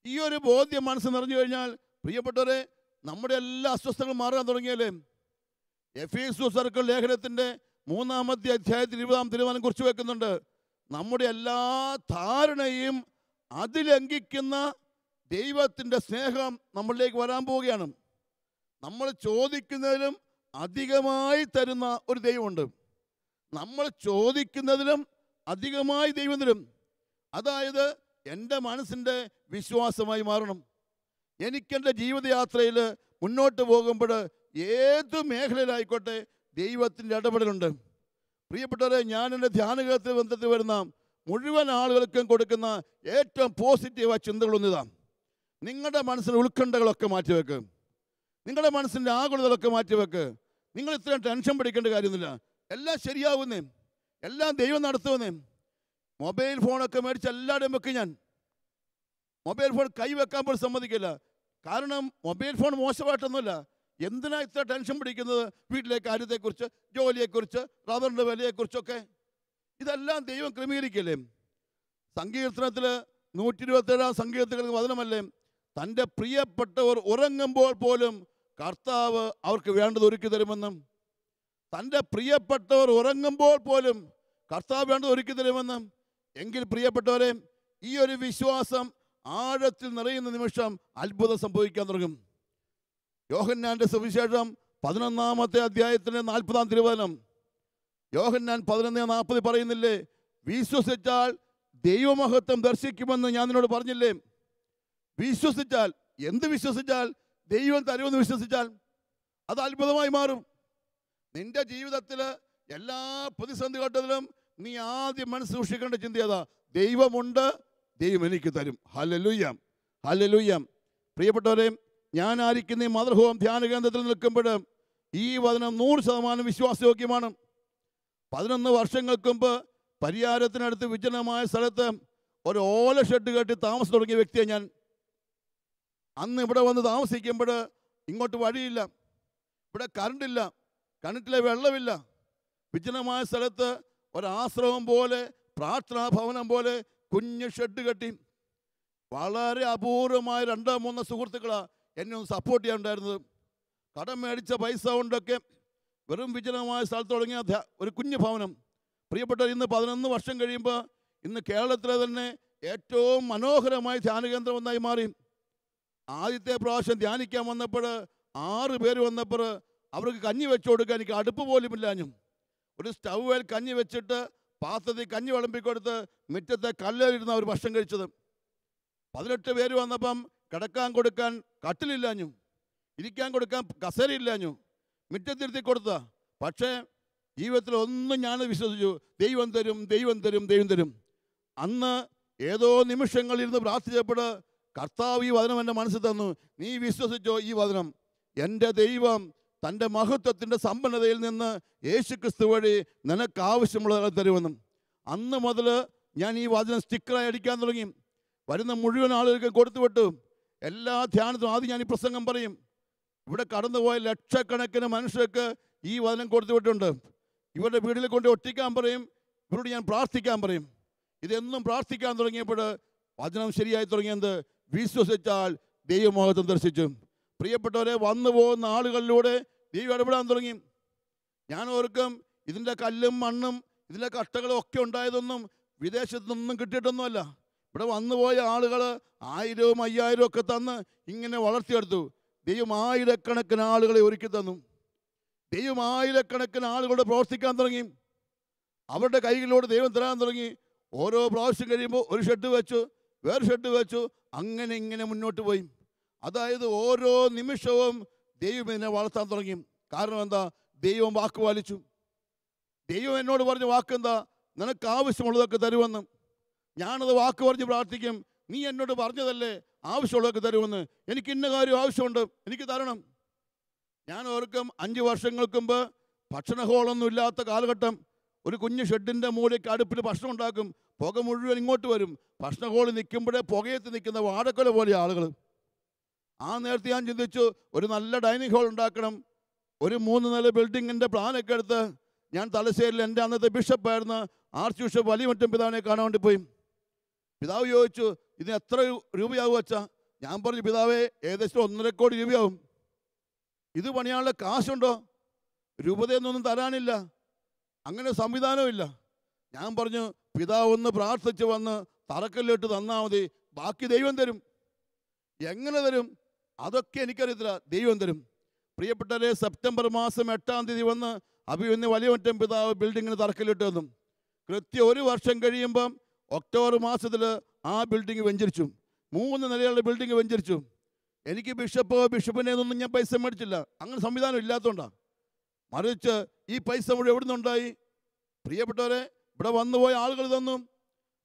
ഈ ഒരു ബോധ്യം മനസ്സ് നിറഞ്ഞു കഴിഞ്ഞാൽ പ്രിയപ്പെട്ടവരെ, നമ്മുടെ എല്ലാ അസ്വസ്ഥകളും മാറാൻ തുടങ്ങിയാലേ. എഫേസ്യർ ലേഖനത്തിൻ്റെ 3-ാമത്തെ അധ്യായത്തിൽ 20-ാം തിരുവചനം കുറിച്ച് വെക്കുന്നുണ്ട്. നമ്മുടെ എല്ലാ ധാരണയും അതിലംഘിക്കുന്ന ദൈവത്തിൻ്റെ സ്നേഹം നമ്മളിലേക്ക് വരാൻ പോവുകയാണ്. നമ്മൾ ചോദിക്കുന്നതിലും അധികമായി തരുന്ന ഒരു ദൈവമുണ്ട്. നമ്മൾ ചോദിക്കുന്നതിലും അധികമായി ദൈവം തരും. അതായത് എൻ്റെ മനസ്സിൻ്റെ വിശ്വാസമായി മാറണം. എനിക്കെൻ്റെ ജീവിതയാത്രയിൽ മുന്നോട്ട് പോകുമ്പോൾ ഏത് മേഖലയിലായിക്കോട്ടെ ദൈവത്തിൻ്റെ ഇടപെടലുണ്ട്. പ്രിയപ്പെട്ടവരെ, ഞാൻ എൻ്റെ ധ്യാനകത്തിൽ ബന്ധത്തിൽ വരുന്ന മുഴുവൻ ആളുകൾക്കും കൊടുക്കുന്ന ഏറ്റവും പോസിറ്റീവായ ചിന്തകളൊന്നിതാണ്. നിങ്ങളുടെ മനസ്സിലെ ഉത്കണ്ഠകളൊക്കെ മാറ്റിവെക്ക്, നിങ്ങളുടെ മനസ്സിൻ്റെ ആകുലതകളൊക്കെ മാറ്റിവെക്ക്. നിങ്ങൾ ഇത്രയും ടെൻഷൻ പിടിക്കേണ്ട കാര്യമൊന്നുമില്ല. എല്ലാം ശരിയാവുന്നേ, എല്ലാം ദൈവം നടത്തുന്നേ. മൊബൈൽ ഫോണൊക്കെ മേടിച്ച് എല്ലാവരുടെയും വെക്ക്. ഞാൻ മൊബൈൽ ഫോൺ കൈവെക്കാൻ പോലും സമ്മതിക്കില്ല. കാരണം മൊബൈൽ ഫോൺ മോശമായിട്ടൊന്നുമില്ല. എന്തിനാ ഇത്ര ടെൻഷൻ പിടിക്കുന്നത്? വീട്ടിലെ കാര്യത്തെക്കുറിച്ച്, ജോലിയെക്കുറിച്ച്, റബ്ബറിൻ്റെ വിലയെക്കുറിച്ചൊക്കെ. ഇതെല്ലാം ദൈവം ക്രമീകരിക്കല്ലേ. സങ്കീർത്തനത്തിൽ 127-ാം സങ്കീർത്തനത്തിൽ വചനമല്ലേ, തൻ്റെ പ്രിയപ്പെട്ടവർ ഉറങ്ങുമ്പോൾ പോലും കർത്താവ് അവർക്ക് വേണ്ടത് ഒരുക്കി തരുമെന്നും. തൻ്റെ പ്രിയപ്പെട്ടവർ ഉറങ്ങുമ്പോൾ പോലും കർത്താവ് വേണ്ടത് ഒരുക്കി തരുമെന്നും. എങ്കിൽ പ്രിയപ്പെട്ടവരെ, ഈ ഒരു വിശ്വാസം ആഴത്തിൽ നിറയുന്ന നിമിഷം അത്ഭുതം സംഭവിക്കാൻ തുടങ്ങും. യോഹന്നാൻ്റെ സുവിശേഷം 11-ാമത്തെ അധ്യായത്തിൻ്റെ 40-ാം തിരുവചനം, യോഹന്നാൻ 11:40 പറയുന്നില്ലേ, വിശ്വസിച്ചാൽ ദൈവമഹത്വം ദർശിക്കുമെന്ന് ഞാൻ നിന്നോട് പറഞ്ഞില്ലേ. വിശ്വസിച്ചാൽ, എന്ത് വിശ്വസിച്ചാൽ? ദൈവം തരുമെന്ന് വിശ്വസിച്ചാൽ അത് അത്ഭുതമായി മാറും. നിന്റെ ജീവിതത്തിൽ എല്ലാ പ്രതിസന്ധി ഘട്ടത്തിലും നീ ആദ്യം മനസ്സ് സൂക്ഷിക്കേണ്ട ചിന്ത ഏതാ? ദൈവമുണ്ട്, ദൈവം എനിക്ക് തരും. Hallelujah, hallelujah. പ്രിയപ്പെട്ടവരെ, ഞാൻ ആയിരിക്കുന്ന ഈ മദർ ഹോം ധ്യാന കേന്ദ്രത്തിൽ നിൽക്കുമ്പോൾ ഈ വചനം 100% വിശ്വാസയോഗ്യമാണ്. 11 വർഷങ്ങൾക്ക് മുമ്പ് പരിയാരത്തിനടുത്ത് വിജനമായ സ്ഥലത്ത് ഒരു ഓല ഷെഡ് കെട്ടി താമസം തുടങ്ങിയ വ്യക്തിയാണ് ഞാൻ. അന്ന് ഇവിടെ വന്ന് താമസിക്കുമ്പോൾ ഇങ്ങോട്ട് വഴിയില്ല, ഇവിടെ കറണ്ടില്ല, കിണറ്റിലെ വെള്ളമില്ല. വിജനമായ സ്ഥലത്ത് ഒരാശ്രമം പോലെ, പ്രാർത്ഥനാ ഭവനം പോലെ കുഞ്ഞ് ഷെഡ് കെട്ടി. വളരെ അപൂർവമായ 2-3 സുഹൃത്തുക്കളാണ് എന്നെ ഒന്ന് സപ്പോർട്ട് ചെയ്യാനുണ്ടായിരുന്നത്. കടം മേടിച്ച പൈസ കൊണ്ടൊക്കെ വെറും വിജനമായ സ്ഥലത്ത് തുടങ്ങിയ ഒരു കുഞ്ഞു ഭവനം. പ്രിയപ്പെട്ടവർ, ഇന്ന് 11 വർഷം കഴിയുമ്പോൾ ഇന്ന് കേരളത്തിലെ തന്നെ ഏറ്റവും മനോഹരമായ ധ്യാനകേന്ദ്രം ഒന്നായി മാറി. ആദ്യത്തെ പ്രാവശ്യം ധ്യാനിക്കാൻ വന്നപ്പോൾ 6 പേര് വന്നപ്പോൾ അവർക്ക് കഞ്ഞി വെച്ച് കൊടുക്കാൻ എനിക്ക് അടുപ്പ് പോലും ഇല്ലാഞ്ഞു. ഒരു സ്റ്റൗവിൽ കഞ്ഞി വെച്ചിട്ട് പാത്രത്തിൽ കഞ്ഞി വിളമ്പിക്കൊടുത്ത് മുറ്റത്തെ കല്ലിരുന്ന ഒരു ഭക്ഷണം കഴിച്ചത്. 18 പേര് വന്നപ്പം കിടക്കാൻ കൊടുക്കാൻ കട്ടിലില്ലാഞ്ഞു, ഇരിക്കാൻ കൊടുക്കാൻ കസേരയില്ലാഞ്ഞു, മുറ്റത്തിരുത്തി കൊടുത്ത. പക്ഷേ ജീവിതത്തിൽ ഒന്നും ഞാൻ വിശ്വസിച്ചു, ദൈവം തരും, ദൈവം തരും, ദൈവം തരും. അന്ന് ഏതോ നിമിഷങ്ങളിരുന്ന് പ്രാർത്ഥിച്ചപ്പോൾ കർത്താവ് ഈ വചനം എൻ്റെ മനസ്സിൽ തന്നു. നീ വിശ്വസിച്ചോ ഈ വചനം? എൻ്റെ ദൈവം തൻ്റെ മഹത്വത്തിൻ്റെ സമ്പന്നതയിൽ നിന്ന് യേശുക്രിസ്തു വഴി നിനക്ക് ആവശ്യമുള്ളത് തരുമെന്നും. അന്ന് മുതൽ ഞാൻ ഈ വചനം സ്റ്റിക്കറായി അടിക്കാൻ തുടങ്ങി. വരുന്ന മുഴുവൻ ആളുകൾക്കും കൊടുത്തുവിട്ടു. എല്ലാ ധ്യാനത്തിനും ആദ്യം ഞാൻ ഈ പ്രസംഗം പറയും. ഇവിടെ കടന്നുപോയ ലക്ഷക്കണക്കിന് മനുഷ്യർക്ക് ഈ വചനം കൊടുത്തുവിട്ടുണ്ട്. ഇവരുടെ വീട്ടിൽ കൊണ്ട് ഒട്ടിക്കാൻ പറയും, ഇവരോട് ഞാൻ പ്രാർത്ഥിക്കാൻ പറയും. ഇതെന്നും പ്രാർത്ഥിക്കാൻ തുടങ്ങിയപ്പോൾ വചനം ശരിയായി തുടങ്ങിയത് വിശ്വസിച്ചാൽ ദൈവമഹത്വം ദർശിച്ചു. പ്രിയപ്പെട്ടവരെ, വന്നു പോകുന്ന ആളുകളിലൂടെ ദൈവം ഇടപെടാൻ തുടങ്ങി. ഞാൻ ഓർക്കും, ഇതിൻ്റെ കല്ലും മണ്ണും ഇതിൻ്റെ കട്ടകളും ഒക്കെ ഉണ്ടായതൊന്നും വിദേശത്തു നിന്നും കിട്ടിയിട്ടൊന്നുമല്ല. ഇവിടെ വന്നുപോയ ആളുകൾ 1000 5000 ഒക്കെ തന്ന് ഇങ്ങനെ വളർത്തിയെടുത്തു. ദൈവം ആയിരക്കണക്കിന് ആളുകളെ ഒരുക്കി തന്നു. ദൈവം ആയിരക്കണക്കിന് ആളുകളോട് പ്രവർത്തിക്കാൻ തുടങ്ങി. അവരുടെ കൈകളിലൂടെ ദൈവം തരാൻ തുടങ്ങി. ഓരോ പ്രാവശ്യം കഴിയുമ്പോൾ ഒരു ഷെഡ് വെച്ചു, വേറെ ഷെഡ് വെച്ചു, അങ്ങനെ ഇങ്ങനെ മുന്നോട്ട് പോയി. അതായത് ഓരോ നിമിഷവും ദൈവം എന്നെ വളർത്താൻ തുടങ്ങി. കാരണം എന്താ? ദൈവം വാക്ക് പാലിച്ചു. ദൈവം എന്നോട് പറഞ്ഞ വാക്കെന്താ? നിനക്ക് ആവശ്യമുള്ളതൊക്കെ തരുമെന്ന്. ഞാനത് വാക്ക് പറഞ്ഞ് പ്രാർത്ഥിക്കും. നീ എന്നോട് പറഞ്ഞതല്ലേ ആവശ്യമുള്ളതൊക്കെ തരുമെന്ന്. എനിക്ക് ഇന്ന കാര്യം ആവശ്യമുണ്ട്, എനിക്ക് തരണം. ഞാൻ ഓർക്കും, 5 വർഷങ്ങൾക്ക് മുമ്പ് ഭക്ഷണ ഹോളൊന്നും ഇല്ലാത്ത കാലഘട്ടം. ഒരു കുഞ്ഞ് ഷെഡിൻ്റെ മൂലയ്ക്ക് അടുപ്പിൽ ഭക്ഷണം ഉണ്ടാക്കും. പുക മുഴുവൻ ഇങ്ങോട്ട് വരും. ഭക്ഷണ ഹോളിൽ നിൽക്കുമ്പോഴേ പുകയത്ത് നിൽക്കുന്ന വാഴക്കൊല പോലെ ആളുകൾ. ആ നേരത്തെ ഞാൻ ചിന്തിച്ചു, ഒരു നല്ല ഡൈനിങ് ഹാൾ ഉണ്ടാക്കണം. ഒരു 3 നില ബിൽഡിങ്ങിൻ്റെ പ്ലാനൊക്കെ എടുത്ത് ഞാൻ തലശ്ശേരിയിൽ എൻ്റെ അന്നത്തെ ബിഷപ്പായിരുന്ന ആർച്ച് ബിഷപ്പ് വലിയമറ്റം പിതാവിനെ കാണാൻ വേണ്ടി പോയി. പിതാവ് ചോദിച്ചു, ഇതിന് എത്ര രൂപയാകും വച്ചാ? ഞാൻ പറഞ്ഞു, പിതാവേ, ഏകദേശം 1.5 കോടി രൂപയാവും. ഇത് പണിയാനുള്ള കാശുണ്ടോ? രൂപതയൊന്നും തരാനില്ല, അങ്ങനെ സംവിധാനമില്ല. ഞാൻ പറഞ്ഞു, പിതാവ് ഒന്ന് പ്രാർത്ഥിച്ച് വന്ന് തറക്കല്ലിട്ട് തന്നാൽ മതി, ബാക്കി ദൈവം തരും. എങ്ങനെ തരും? അതൊക്കെ എനിക്കറിയത്തില്ല, ദൈവം തരും. പ്രിയപ്പെട്ടവരെ, സെപ്റ്റംബർ മാസം 8-ാം തീയതി വന്ന് അഭിമന്യ വലിയമറ്റം പിതാവ് ബിൽഡിങ്ങിന് തറക്കല്ലിട്ട് തന്നു. കൃത്യം 1 വർഷം കഴിയുമ്പം ഒക്ടോബർ മാസത്തിൽ ആ ബിൽഡിംഗ് വെഞ്ചരിച്ചു. 3 നിലയുള്ള ബിൽഡിംഗ് വെഞ്ചരിച്ചു. എനിക്ക് ബിഷപ്പിനെ ഒന്നും ഞാൻ പൈസ മേടിച്ചില്ല, അങ്ങനെ സംവിധാനം ഇല്ലാത്തതുകൊണ്ടാണ്. മറിച്ച് ഈ പൈസ മുഴുവൻ എവിടെ നിന്നുണ്ടായി? പ്രിയപ്പെട്ടവരെ, ഇവിടെ വന്നുപോയ ആളുകൾ തന്നു,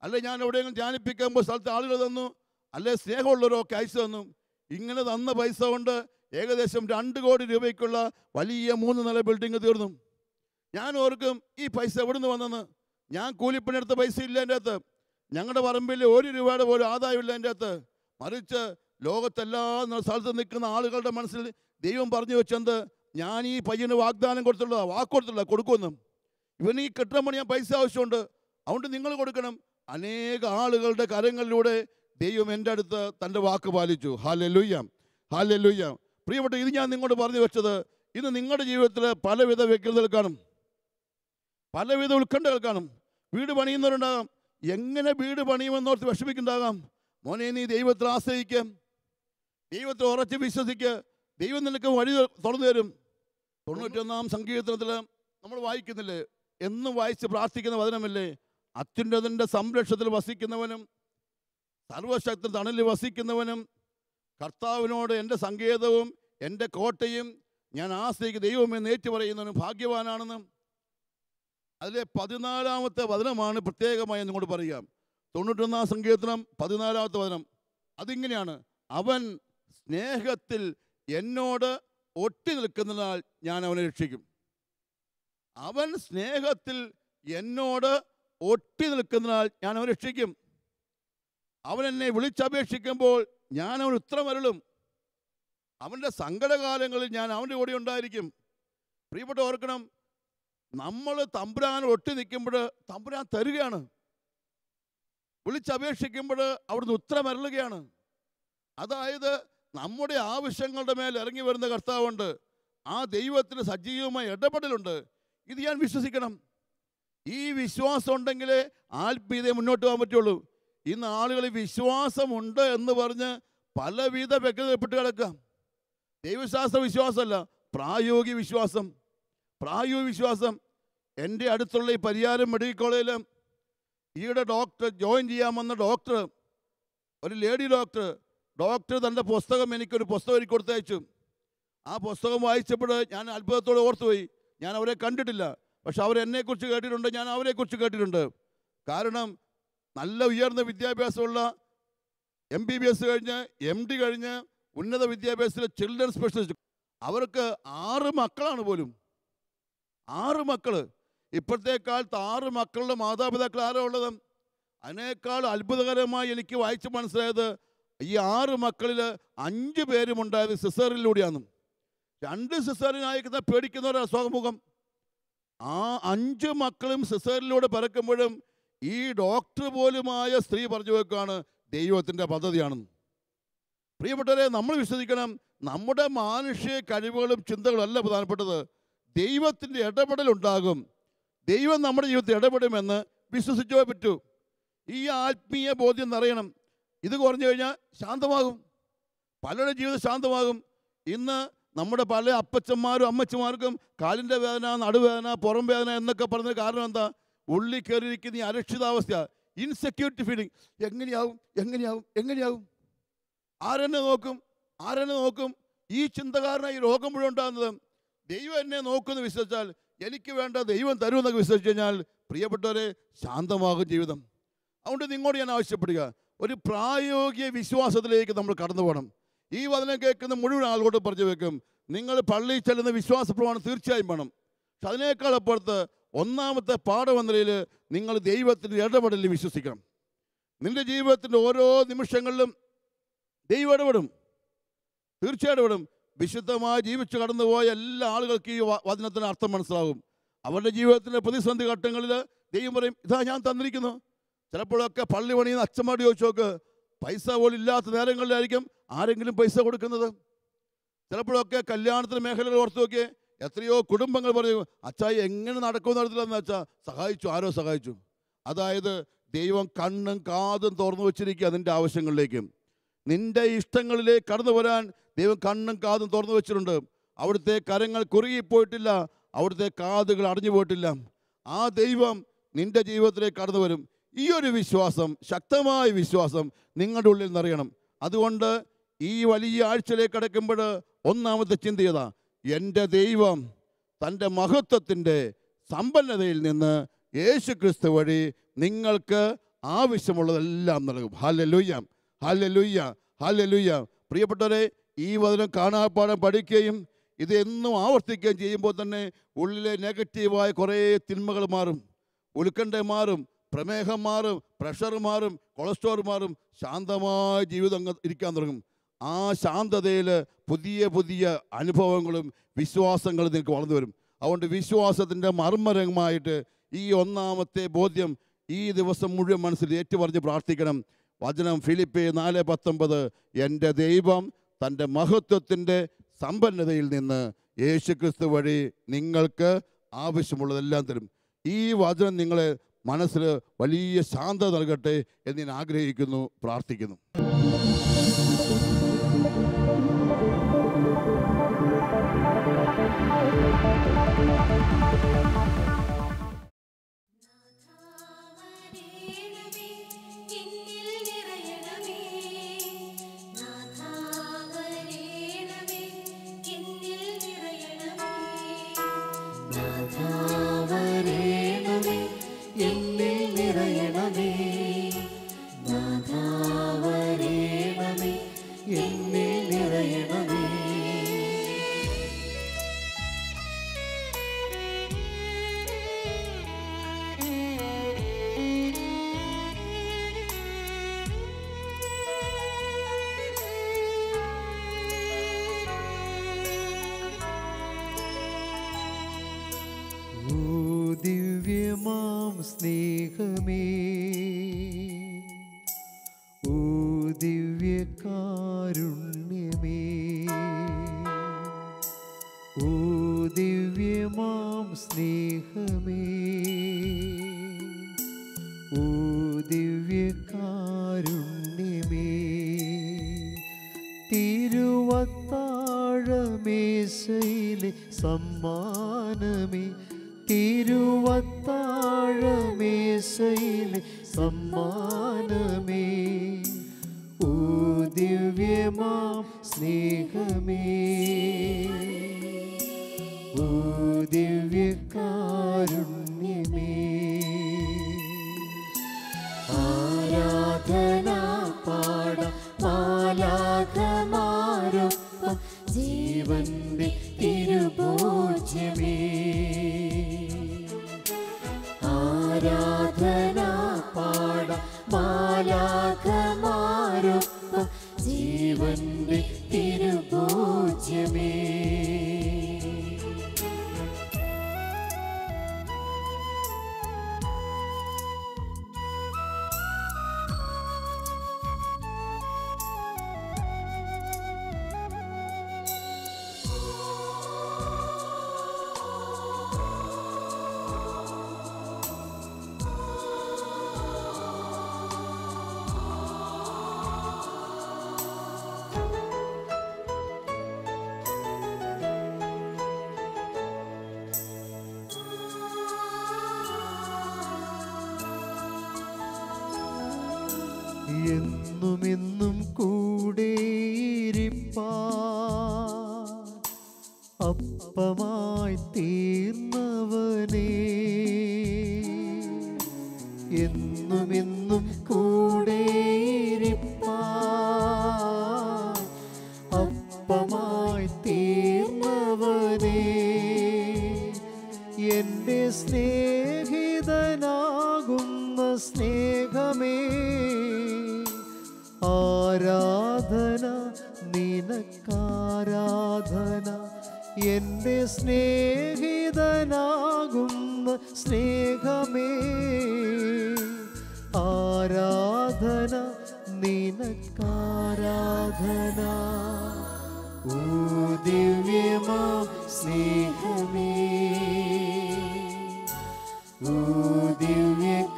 അല്ലെ ഞാൻ എവിടെയെങ്കിലും ധ്യാനിപ്പിക്കുമ്പോൾ സ്ഥലത്ത് ആളുകൾ തന്നു, അല്ലെ സ്നേഹമുള്ളവരൊക്കെ അയച്ചു തന്നു. ഇങ്ങനെ തന്ന പൈസ കൊണ്ട് ഏകദേശം 2 കോടി രൂപയ്ക്കുള്ള വലിയ 3 നില ബിൽഡിംഗ് തീർന്നു. ഞാൻ ഓർക്കും, ഈ പൈസ എവിടെ നിന്ന് വന്നെന്ന്. ഞാൻ കൂലിപ്പണിയെടുത്ത പൈസ ഇല്ല എൻ്റെ അകത്ത്. ഞങ്ങളുടെ പറമ്പിൽ 1 രൂപയുടെ പോലും ആദായമില്ല എൻ്റെ അകത്ത്. മറിച്ച് ലോകത്തെല്ലാ സ്ഥലത്ത് നിൽക്കുന്ന ആളുകളുടെ മനസ്സിൽ ദൈവം പറഞ്ഞു വെച്ചെന്ത്? ഞാൻ ഈ പയ്യന് വാഗ്ദാനം കൊടുത്തുള്ള വാക്ക് കൊടുത്തുള്ള കൊടുക്കുമെന്നും. ഇവന് ഈ കെട്ടിടം പണിയാൻ പൈസ ആവശ്യമുണ്ട്, അതുകൊണ്ട് നിങ്ങൾ കൊടുക്കണം. അനേക ആളുകളുടെ കരങ്ങളിലൂടെ ദൈവം എൻ്റെ അടുത്ത് തൻ്റെ വാക്ക് പാലിച്ചു. Hallelujah, hallelujah. പ്രിയപ്പെട്ട, ഇത് ഞാൻ നിങ്ങളോട് പറഞ്ഞു വെച്ചത്, ഇന്ന് നിങ്ങളുടെ ജീവിതത്തിൽ പലവിധ വ്യക്തികൾ കാണും, പലവിധ ഉത്കണ്ഠകൾ കാണും. വീട് പണിയുന്നവരുണ്ടാകാം. എങ്ങനെ വീട് പണിയുമെന്നോർത്ത് വിഷമിക്കുന്നുണ്ടാകാം. മോനെ, നീ ദൈവത്തിൽ ആശ്രയിക്കുക, ദൈവത്തിൽ ഉറച്ച് വിശ്വസിക്കുക. ദൈവം നിനക്ക് വഴി തുറന്നു തരും. 91-ാം സങ്കീർത്തനത്തിൽ നമ്മൾ വായിക്കുന്നില്ലേ, എന്നും വായിച്ച് പ്രാർത്ഥിക്കുന്ന വചനമല്ലേ? അത്യുന്നതൻ്റെ സംരക്ഷണത്തിൽ വസിക്കുന്നവനും സർവശക്തൻ തണലിൽ വസിക്കുന്നവനും കർത്താവിനോട് എൻ്റെ സങ്കേതവും എൻ്റെ കോട്ടയും ഞാൻ ആശ്രയിക്കുന്ന ദൈവമെന്ന് ഏറ്റു പറയുന്നവനും ഭാഗ്യവാനാണെന്ന്. അതിലെ 14-ാമത്തെ വചനമാണ് പ്രത്യേകമായി നിങ്ങളോട് പറയുക. 91-ാം സങ്കീർത്തനം 14-ാമത്തെ വചനം അതിങ്ങനെയാണ്: അവൻ സ്നേഹത്തിൽ എന്നോട് ഒട്ടി നിൽക്കുന്നതിനാൽ ഞാൻ അവനെ രക്ഷിക്കും. അവൻ സ്നേഹത്തിൽ എന്നോട് ഒട്ടി നിൽക്കുന്നതിനാൽ ഞാൻ അവനെ രക്ഷിക്കും. അവൻ എന്നെ വിളിച്ചപേക്ഷിക്കുമ്പോൾ ഞാൻ അവന് ഉത്തരമരുളും. അവൻ്റെ സങ്കടകാലങ്ങളിൽ ഞാൻ അവൻ്റെ കൂടെ ഉണ്ടായിരിക്കും. പ്രിയപ്പെട്ട, ഓർക്കണം, നമ്മൾ തമ്പുരാൻ ഒട്ടി നിൽക്കുമ്പോൾ തമ്പുരാൻ തരികയാണ്. വിളിച്ചപേക്ഷിക്കുമ്പോൾ അവിടുന്ന് ഉത്തരമരുളുകയാണ്. അതായത് നമ്മുടെ ആവശ്യങ്ങളുടെ മേൽ ഇറങ്ങി വരുന്ന കർത്താവുണ്ട്. ആ ദൈവത്തിന് സജീവമായ ഇടപെടലുണ്ട്. ഇത് ഞാൻ വിശ്വസിക്കണം. ഈ വിശ്വാസം ഉണ്ടെങ്കിലേ ആത്മീയതയെ മുന്നോട്ട് പോകാൻ പറ്റുള്ളൂ. ഇന്ന് ആളുകൾ വിശ്വാസമുണ്ട് എന്ന് പറഞ്ഞ് പലവിധ വ്യക്തതപ്പെട്ട് കിടക്കാം. ദൈവശാസ്ത്ര വിശ്വാസമല്ല, പ്രായോഗിക വിശ്വാസം. പ്രായോഗിക വിശ്വാസം. എൻ്റെ അടുത്തുള്ള ഈ പരിയാരം മെഡിക്കൽ കോളേജിൽ ഈയിടെ ഡോക്ടർ ജോയിൻ ചെയ്യാൻ വന്ന ഡോക്ടർ, ഒരു ലേഡി ഡോക്ടർ തൻ്റെ പുസ്തകം എനിക്കൊരു പുസ്തകം എനിക്ക് കൊടുത്തയച്ചു. ആ പുസ്തകം വായിച്ചപ്പോൾ ഞാൻ അത്ഭുതത്തോടെ ഓർത്തുപോയി. ഞാൻ അവരെ കണ്ടിട്ടില്ല, പക്ഷെ അവരെന്നെക്കുറിച്ച് കേട്ടിട്ടുണ്ട്, ഞാൻ അവരെക്കുറിച്ച് കേട്ടിട്ടുണ്ട്. കാരണം നല്ല ഉയർന്ന വിദ്യാഭ്യാസമുള്ള MBBS കഴിഞ്ഞ് MD കഴിഞ്ഞ് ഉന്നത വിദ്യാഭ്യാസത്തിലെ ചിൽഡ്രൻ സ്പെഷ്യലിസ്റ്റ്, അവർക്ക് 6 മക്കളാണ് പോലും. 6 മക്കള്. ഇപ്പോഴത്തെ കാലത്ത് 6 മക്കളുടെ മാതാപിതാക്കൾ ആരാ ഉള്ളത്? അതിനേക്കാൾ അത്ഭുതകരമായി എനിക്ക് വായിച്ച് മനസ്സിലായത് ഈ 6 മക്കളിൽ 5 പേരും ഉണ്ടായത് സിസേറിയനിലൂടെയാണ്. 2 സിസേറിയനായിരിക്കുന്ന പേടിക്കുന്നവരാണ് സമൂഹം. ആ 5 മക്കളും സിസേറിയനിലൂടെ പിറക്കുമ്പോഴും ഈ ഡോക്ടർ പോലുമായ സ്ത്രീ പറഞ്ഞു വെക്കുകയാണ് ദൈവത്തിൻ്റെ പദ്ധതിയാണെന്ന്. പ്രിയപ്പെട്ടവരെ, നമ്മൾ വിശ്വസിക്കണം, നമ്മുടെ മാനുഷിക കഴിവുകളും ചിന്തകളും അല്ല പ്രധാനപ്പെട്ടത്. ദൈവത്തിൻ്റെ ഇടപെടലുണ്ടാകും. ദൈവം നമ്മുടെ ജീവിതത്തിൽ ഇടപെടുമെന്ന് വിശ്വസിച്ചേ പറ്റൂ. ഈ ആത്മീയ ബോധ്യം നിറയണം. ഇത് കുറഞ്ഞു കഴിഞ്ഞാൽ ശാന്തമാകും, പലരുടെ ജീവിതം ശാന്തമാകും. ഇന്ന് നമ്മുടെ പല അപ്പച്ചന്മാരും അമ്മച്ചിമാർക്കും കാലിൻ്റെ വേദന, നടുവേദന, പുറം വേദന എന്നൊക്കെ പറഞ്ഞ കാരണം എന്താ? ഉള്ളിൽ കയറിയിരിക്കുന്ന ഈ അരക്ഷിതാവസ്ഥ, ഇൻസെക്യൂരിറ്റി ഫീലിംഗ്. എങ്ങനെയാവും? ആരെന്നെ നോക്കും? ഈ ചിന്തകാരനാണ് ഈ രോഗം മുഴുവൻ ഉണ്ടാകുന്നത്. ദൈവം എന്നെ നോക്കുമെന്ന് വിശ്വസിച്ചാൽ, എനിക്ക് വേണ്ട ദൈവം തരുമെന്നൊക്കെ വിശ്വസിച്ച് കഴിഞ്ഞാൽ, പ്രിയപ്പെട്ടവരെ, ശാന്തമാകും ജീവിതം. അതുകൊണ്ട് നിങ്ങളോട് ഞാൻ ആവശ്യപ്പെടുക, ഒരു പ്രായോഗിക വിശ്വാസത്തിലേക്ക് നമ്മൾ കടന്നു പോകണം. ഈ വചനം കേൾക്കുന്ന മുഴുവൻ ആളുകളോട് പറഞ്ഞു വെക്കും, നിങ്ങൾ പള്ളിയിൽ ചെല്ലുന്ന വിശ്വാസ പ്രമാണം തീർച്ചയായും വേണം. പക്ഷെ അതിനേക്കാൾ അപ്പുറത്ത് ഒന്നാമത്തെ പാഠം എന്ന നിലയിൽ നിങ്ങൾ ദൈവത്തിൻ്റെ ഇടപെടലിൽ വിശ്വസിക്കണം. നിൻ്റെ ജീവിതത്തിൻ്റെ ഓരോ നിമിഷങ്ങളിലും ദൈവം ഇടപെടും, തീർച്ചയായിട്ടും ഇടപെടും. വിശുദ്ധമായി ജീവിച്ച് കടന്നുപോയ എല്ലാ ആളുകൾക്കും ഈ വചനത്തിന് അർത്ഥം മനസ്സിലാവും. അവരുടെ ജീവിതത്തിൻ്റെ പ്രതിസന്ധി ഘട്ടങ്ങളിൽ ദൈവം പറയും, ഇതാ ഞാൻ തന്നിരിക്കുന്നു. ചിലപ്പോഴൊക്കെ പള്ളി പണിയുന്ന അച്ഛന്മാർ ചോദിച്ചു നോക്ക്, പൈസ പോലും ഇല്ലാത്ത നേരങ്ങളിലായിരിക്കും ആരെങ്കിലും പൈസ കൊടുക്കുന്നത്. ചിലപ്പോഴൊക്കെ കല്യാണത്തിന് മേഖലകൾ ഓർത്ത് നോക്കിയേ, എത്രയോ കുടുംബങ്ങൾ പറയും, അച്ചായി എങ്ങനെ നടക്കുമെന്ന് അറിയത്തില്ലെന്ന് വെച്ചാൽ സഹായിച്ചു, ആരോ സഹായിച്ചു. അതായത് ദൈവം കണ്ണും കാതും തുറന്നു വെച്ചിരിക്കുക നിൻ്റെ ആവശ്യങ്ങളിലേക്ക്. നിൻ്റെ ഇഷ്ടങ്ങളിലേക്ക് കടന്നു വരാൻ ദൈവം കണ്ണും കാതും തുറന്നു വെച്ചിട്ടുണ്ട്. അവിടുത്തെ കരങ്ങൾ കുറുകിപ്പോയിട്ടില്ല, അവിടുത്തെ കാതുകൾ അടഞ്ഞു പോയിട്ടില്ല. ആ ദൈവം നിൻ്റെ ജീവിതത്തിലേക്ക് കടന്നു വരും. ഈ ഒരു വിശ്വാസം, ശക്തമായ വിശ്വാസം നിങ്ങളുടെ ഉള്ളിൽ നിറയണം. അതുകൊണ്ട് ഈ വലിയ ആഴ്ചയിലേക്ക് കടക്കുമ്പോൾ ഒന്നാമത്തെ ചിന്ത ചെയ്താ, എൻ്റെ ദൈവം തൻ്റെ മഹത്വത്തിൻ്റെ സമ്പന്നതയിൽ നിന്ന് യേശുക്രിസ്തു വഴി നിങ്ങൾക്ക് ആവശ്യമുള്ളതെല്ലാം നൽകും. ഹല്ലേലൂയ, ഹല്ലേലൂയ, ഹല്ലേലൂയ. പ്രിയപ്പെട്ടവരെ, ഈ വചനം കാണാപ്പാഠം പഠിക്കുകയും ഇത് എന്നും ആവർത്തിക്കുകയും ചെയ്യുമ്പോൾ തന്നെ ഉള്ളിലെ നെഗറ്റീവായ കുറേ തിന്മകൾ മാറും, ഉത്കണ്ഠ മാറും, പ്രമേഹം മാറും, പ്രഷർ മാറും, കൊളസ്ട്രോൾ മാറും, ശാന്തമായ ജീവിതം ഇരിക്കാൻ തുടങ്ങും. ആ ശാന്തതയിൽ പുതിയ പുതിയ അനുഭവങ്ങളും വിശ്വാസങ്ങളും നിങ്ങൾക്ക് വളർന്നു വരും. അതുകൊണ്ട് വിശ്വാസത്തിൻ്റെ മർമ്മരമായിട്ട് ഈ ഒന്നാമത്തെ ബോധ്യം ഈ ദിവസം മുഴുവൻ മനസ്സിൽ ഏറ്റുപറഞ്ഞ് പ്രാർത്ഥിക്കണം. വചനം ഫിലിപ്പി 4:19, എൻ്റെ ദൈവം തൻ്റെ മഹത്വത്തിൻ്റെ സമ്പന്നതയിൽ നിന്ന് യേശുക്രിസ്തു വഴി നിങ്ങൾക്ക് ആവശ്യമുള്ളതെല്ലാം തരും. ഈ വചനം നിങ്ങളെ മനസ്സിൽ വലിയ ശാന്തത നൽകട്ടെ എന്ന് ഞാൻ ആഗ്രഹിക്കുന്നു, പ്രാർത്ഥിക്കുന്നു.
ദിവ്യമാം സ്നേഹമേ, ഓ ദിവ്യകാരുണ്യമേ, ഓ ദിവ്യമാം സ്നേഹമേ, ഓ ദിവ്യകാരുണ്യമേ, തിരുവത്താഴമേശയിലെ സമ്മാനമേ, തിരുവത്താഴമേശയിലെ സമ്മാനമേ, ഓ ദിവ്യമാം സ്നേഹമേ, ഓ ദിവ്യകാരുണ്യമേ. ആരാധന പാടാം മാലാഖമാരൊപ്പം, ജീവന്റെ മാലാഖമാരൊപ്പം ജീവന്റെ തിരുഭോജ്യമേ. എന്നുമെന്നും കൂടെയിരിപ്പാൻ അപ്പമായി തീർന്നവനേ, എന്നുമെന്നും കൂടെയിരിപ്പാൻ അപ്പമായി തീർന്നവനേ, എൻ്റെ സ്നേഹിതനാകുന്ന സ്നേഹമേ, ആരാധന നിനക്കാരാധന. എൻ്റെ സ്നേഹിതനാകുന്ന സ്നേഹമേ, ആരാധന നിനക്കാരാധന. ഓ ദിവ്യമാം സ്നേഹമേ, ഓ ദിവ്യകാരുണ്യമേ,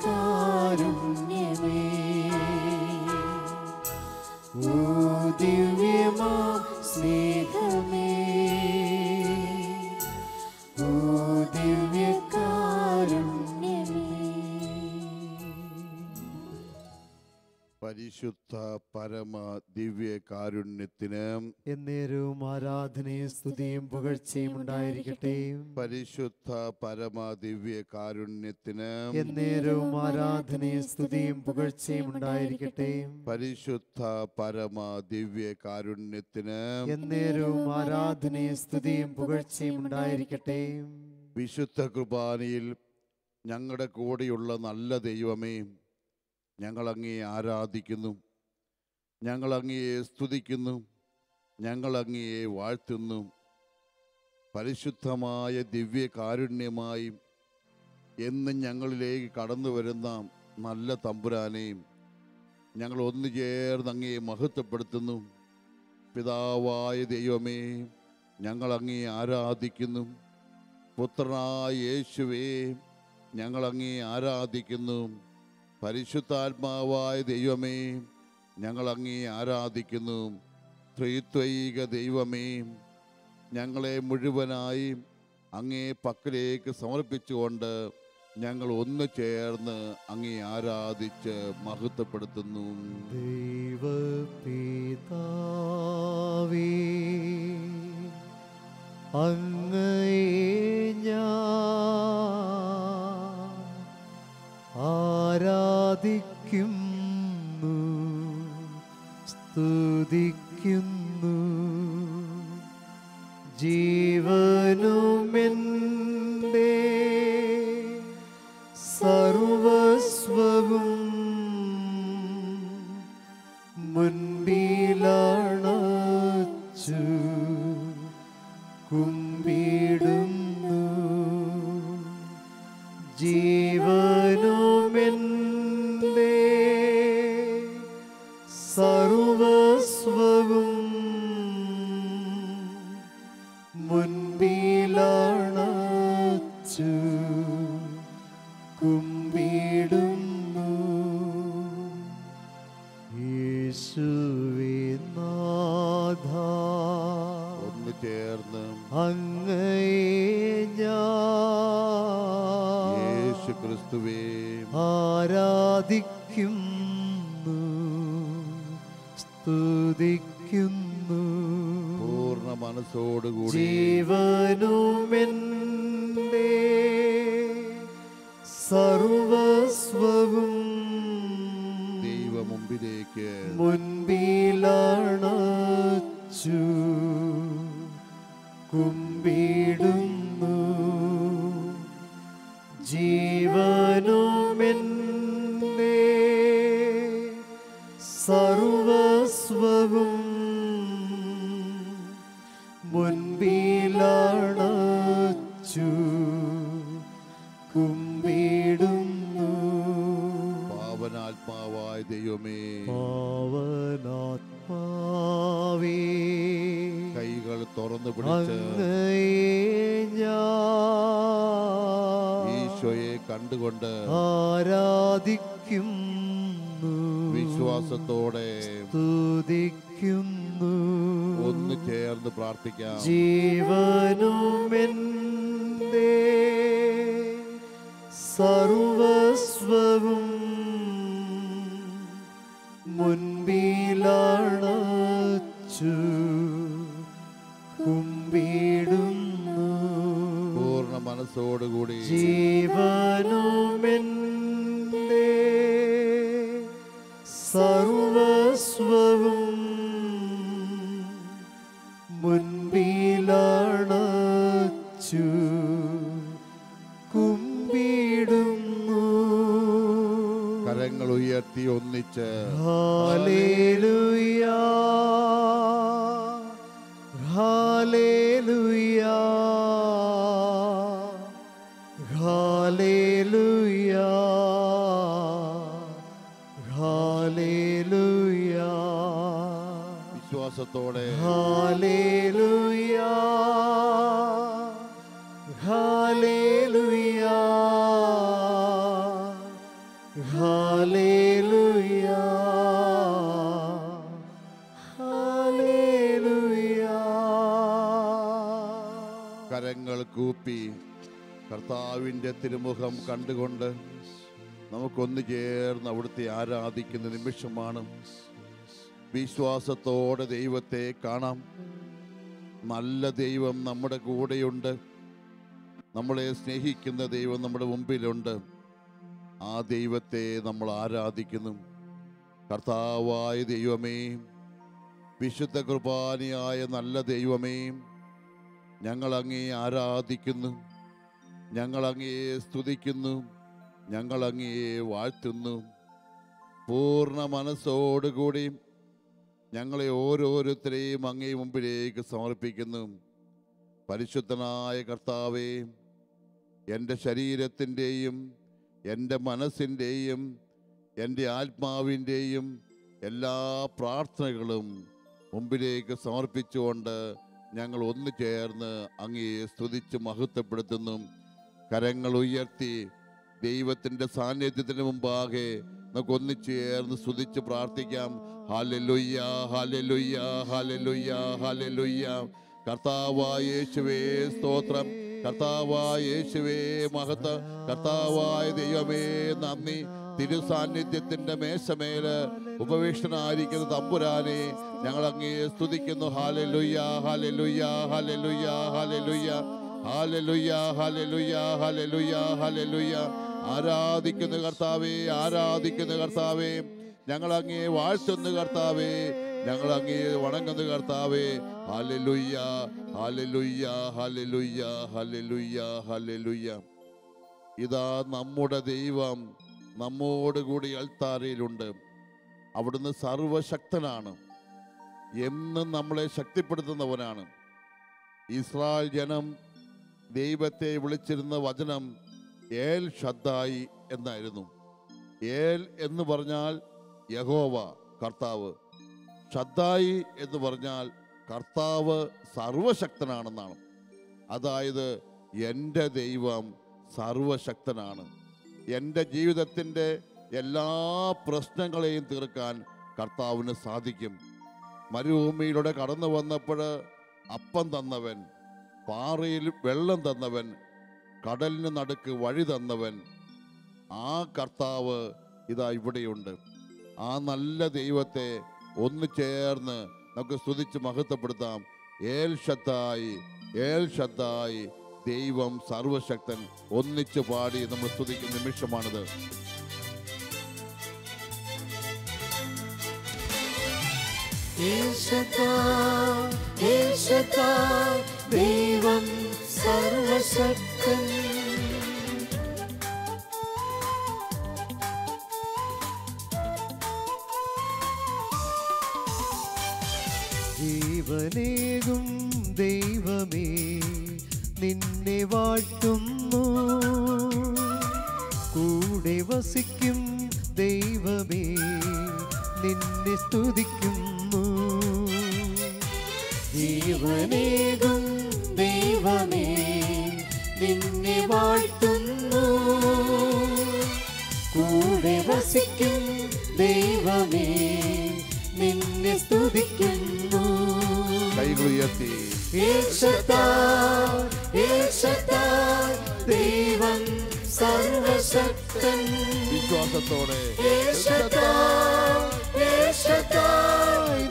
ഓ ദിവ്യമാം സ്നേഹമേ, ഓ ദിവ്യകാരുണ്യമേ.
പരിശുദ്ധ പരമ ദിവ്യ കാരുണ്യത്തിന്
എന്നേരവും ആരാധനയും സ്തുതിയും പുകഴ്ചയും ഉണ്ടായിരിക്കട്ടെ.
പരിശുദ്ധ പരമ ദിവ്യ കാരുണ്യത്തിന്
എന്നേരവും ആരാധനയും സ്തുതിയും പുകഴ്ചയും ഉണ്ടായിരിക്കട്ടെ.
പരിശുദ്ധ പരമ ദിവ്യ കാരുണ്യത്തിന്
എന്നേരവും ആരാധനയും സ്തുതിയും പുകഴ്ചയും ഉണ്ടായിരിക്കട്ടെ.
വിശുദ്ധ കുർബാനയിൽ ഞങ്ങളുടെ കൂടെയുള്ള നല്ല ദൈവമേ, ഞങ്ങളങ്ങയെ ആരാധിക്കുന്നു, ഞങ്ങളങ്ങയെ സ്തുതിക്കുന്നു, ഞങ്ങളങ്ങയെ വാഴ്ത്തുന്നു. പരിശുദ്ധമായ ദിവ്യ കാരുണ്യമായി എന്നും ഞങ്ങളിലേക്ക് കടന്നു വരുന്ന നല്ല തമ്പുരാനെയും ഞങ്ങൾ ഒന്നു ചേർന്ന് അങ്ങയെ മഹത്വപ്പെടുത്തുന്നു. പിതാവായ ദൈവമേ, ഞങ്ങളങ്ങയെ ആരാധിക്കുന്നു. പുത്രനായ യേശുവേ, ഞങ്ങളങ്ങയെ ആരാധിക്കുന്നു. പരിശുദ്ധാത്മാവായ ദൈവമേ, ഞങ്ങളങ്ങയെ ആരാധിക്കുന്നു. ത്രിത്വൈക ദൈവമേ, ഞങ്ങളെ മുഴുവനായി അങ്ങേ പക്കലേക്ക് സമർപ്പിച്ചുകൊണ്ട് ഞങ്ങൾ ഒന്ന് ചേർന്ന് അങ്ങേ ആരാധിച്ച് മഹത്വപ്പെടുത്തുന്നു.
ദൈവപിതാവേ, അങ്ങയെ ഞാൻ ആരാധിക്കുന്നു, സ്തുതിക്കുന്നു. ജീവനുമെൻ്റെ സർവസ്വവും മുൻപിലണച്ചു കുമ്പിടുന്നു. ജീവനുമെൻ്റെ സർവസ്വവും മുൻപിലണച്ചു കുമ്പിടുന്നു. യേശുവേ നാഥ,
ഒന്ന് ചേർന്ന്
അങ്ങയെ ഞാൻ
യേശു ക്രിസ്തുവേ
ആരാധിക്കുന്നു, സ്തുതിക്കുന്നു.
പൂർണ്ണ മനസ്സോടുകൂടി
ജീവനുമെൻ്റെ സർവസ്വവും
ദൈവമുമ്പിലേക്ക്
മുൻപിലണച്ചു കുമ്പിടുന്നു. ജീവനുമെൻ്റെ സർവസ്വവും മുൻപിലണച്ചു കുമ്പിടുന്നു.
പാവനാത്മാവായ ദൈവമേ,
പാവനാത്മാവേ,
കൈകൾ തുറന്നു പിടിച്ച് ഈശോയെ കണ്ടുകൊണ്ട്
ആരാധിക്കുന്നു,
വിശ്വാസത്തോടെ
സ്തുതിക്കുന്നു.
ഒന്ന് ചേർന്ന് പ്രാർത്ഥിക്കാം.
ജീവനുമെന്റെ സർവസ്വവും മുൻപിലണച്ചു കുമ്പിടുന്നു.
പൂർണ്ണ മനസ്സോടുകൂടി
ജീവനുമെന്റെ സർവസ്വവും മുൻപിലണച്ചു കുമ്പിടുന്നു.
കരങ്ങൾ ഉയർത്തി ഒന്നിച്ച്
ഹല്ലേലൂയ, ഹല്ലേലൂയ, ഹല്ലേലൂയ, ഹല്ലേലൂയ.
വിശ്വാസത്തോടെ
ഹല്ലേലൂയ, ഹല്ലേലൂയ, ഹല്ലേലൂയ, ഹല്ലേലൂയ.
കരങ്ങൾ കൂപ്പി കർത്താവിൻ്റെ തിരുമുഖം കണ്ടുകൊണ്ട് നമുക്കൊന്നു ചേർന്ന് അവിടുത്തെ ആരാധിക്കുന്ന നിമിഷമാണ്. വിശ്വാസത്തോടെ ദൈവത്തെ കാണാം. നല്ല ദൈവം നമ്മുടെ കൂടെയുണ്ട്. നമ്മളെ സ്നേഹിക്കുന്ന ദൈവം നമ്മുടെ മുമ്പിലുണ്ട്. ആ ദൈവത്തെ നമ്മൾ ആരാധിക്കുന്നു. കർത്താവായ ദൈവമേ, വിശുദ്ധ കുർബാനയായ നല്ല ദൈവമേ, ഞങ്ങൾ അങ്ങയെ ആരാധിക്കുന്നു, ഞങ്ങൾ അങ്ങയെ സ്തുതിക്കുന്നു, ഞങ്ങൾ അങ്ങയെ വാഴ്ത്തുന്നു. പൂർണ്ണ മനസ്സോടുകൂടി ഞങ്ങളെ ഓരോരുത്തരെയും അങ്ങേ മുമ്പിലേക്ക് സമർപ്പിക്കുന്നു. പരിശുദ്ധനായ കർത്താവേ, എൻ്റെ ശരീരത്തിൻ്റെയും എൻ്റെ മനസ്സിൻ്റെയും എൻ്റെ ആത്മാവിൻ്റെയും എല്ലാ പ്രാർത്ഥനകളും മുമ്പിലേക്ക് സമർപ്പിച്ചുകൊണ്ട് ഞങ്ങൾ ഒന്നു ചേർന്ന് അങ്ങയെ സ്തുതിച്ച് മഹത്വപ്പെടുത്തുന്നു. കരങ്ങൾ ഉയർത്തി ദൈവത്തിൻ്റെ സാന്നിധ്യത്തിന് മുമ്പാകെ നമുക്ക് ഒന്നിച്ചേർന്ന് സ്തുതിച്ച് പ്രാർത്ഥിക്കാം. ഹല്ലേലൂയ, ഹല്ലേലൂയ, ഹല്ലേലൂയ, ഹല്ലേലൂയ. കർത്താവായ യേശുവേ സ്തോത്രം, കർത്താവായ യേശുവേ മഹത്വം, കർത്താവായ ദൈവമേ നന്ദി. തിരുസാന്നിധ്യത്തിന്റെ മേശമേല് ഉപവേഷനായിരിക്കുന്ന തമ്പുരാനെ ഞങ്ങൾ അങ്ങയെ സ്തുതിക്കുന്നു. ഹല്ലേലൂയ, ഹല്ലേലൂയ, ഹല്ലേലൂയ, ഹല്ലേലൂയ, ഹല്ലേലൂയ, ഹല്ലേലൂയ, ഹല്ലേലൂയ, ഹല്ലേലൂയ. ആരാധിക്കുന്ന കർത്താവേ, ആരാധിക്കുന്ന കർത്താവേ, ഞങ്ങൾ അങ്ങയെ വാഴ്ത്തുന്ന കർത്താവേ, ഞങ്ങൾ അങ്ങയെ വണങ്ങുന്ന കർത്താവേ. ഹല്ലേലൂയ, ഹല്ലേലൂയ, ഹല്ലേലൂയ, ഹല്ലേലൂയ, ഹല്ലേലൂയ. ഇതാ നമ്മുടെ ദൈവം നമ്മോടുകൂടി അൾത്താരയിലുണ്ട്. അവിടുന്ന് സർവശക്തനാണ്, എന്നും നമ്മളെ ശക്തിപ്പെടുത്തുന്നവനാണ്. ഇസ്രായേൽ ജനം ദൈവത്തെ വിളിച്ചിരുന്ന വചനം ഏൽ ഷദ്ദായി എന്നായിരുന്നു. ഏൽ എന്ന് പറഞ്ഞാൽ യഹോവ, കർത്താവ്. ഷദ്ദായി എന്ന് പറഞ്ഞാൽ കർത്താവ് സർവശക്തനാണെന്നാണ്. അതായത് എൻ്റെ ദൈവം സർവശക്തനാണ്. എൻ്റെ ജീവിതത്തിൻ്റെ എല്ലാ പ്രശ്നങ്ങളെയും തീർക്കാൻ കർത്താവിന് സാധിക്കും. മരുഭൂമിയിലൂടെ കടന്നു വന്നപ്പോൾ അപ്പം തന്നവൻ, പാറയിൽ വെള്ളം തന്നവൻ, കടലിന് നടുക്ക് വഴി തന്നവൻ, ആ കർത്താവ് ഇതാ ഇവിടെയുണ്ട്. ആ നല്ല ദൈവത്തെ ഒന്ന് ചേർന്ന് നമുക്ക് സ്തുതിച്ച് മഹത്വപ്പെടുത്താം. ഏൽ ഷദ്ദായി, ഏൽ ഷദ്ദായി, ദൈവം സർവശക്തൻ. ഒന്നിച്ച് പാടി നമ്മൾ സ്തുതിക്കുന്ന നിമിഷമാണിത്.
ദൈവം സർവശക്തൻ, ജീവനേകും ദൈവമേ നിന്നെ വാഴ്ത്തുന്നു, കൂടെ വസിക്കും ദൈവമേ നിന്നെ സ്തുതിക്കുന്നു. ജീവനേകും ദൈവമേ നിന്നെ വാഴ്ത്തുന്നു, കൂടെ വസിക്കും ദൈവമേ നിന്നെ സ്തുതിക്കുന്നു.
കൈകളുയർത്തി
ദൈവം സർവശക്തൻ,
വിശ്വാസത്തോടെ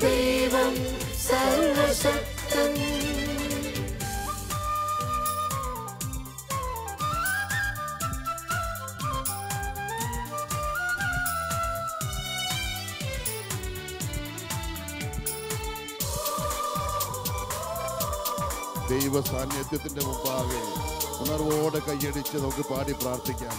ദൈവം സർവശക്തൻ.
ദൈവ സാന്നിധ്യത്തിന്റെ മുമ്പാകെ ഉണർവോടെ കൈയടിച്ച് നമുക്ക് പാടി പ്രാർത്ഥിക്കാം.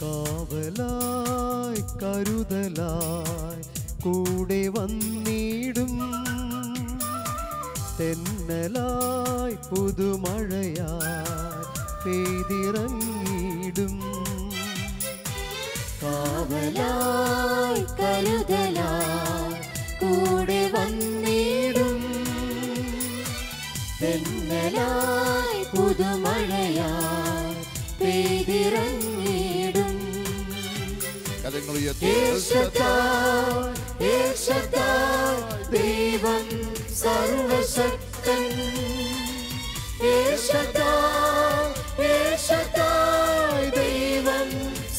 കാവലായി കരുതലായി കൂടെ വന്നിടും, തെന്നലായി പുതുമഴയായി പെയ്തിറങ്ങിടും. കാവലായി കരുതലായി കൂടെ വന്നിടും, തെന്നലായി പുതുമഴയായി പെയ്തിറങ്ങിടും.
കരങ്ങളുയർത്തി
ദൈവം സർവശക്തൻ, ദൈവം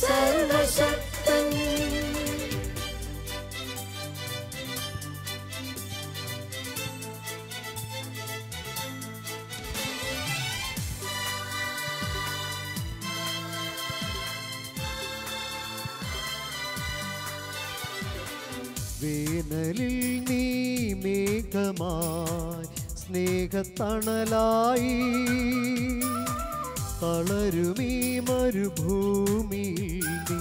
സർവശക്തൻ. വേനലിൽ നീ മേഘമായി സ്നേഹത്തണലായി, തളരുമീ മരുഭൂമിയിൽ നീ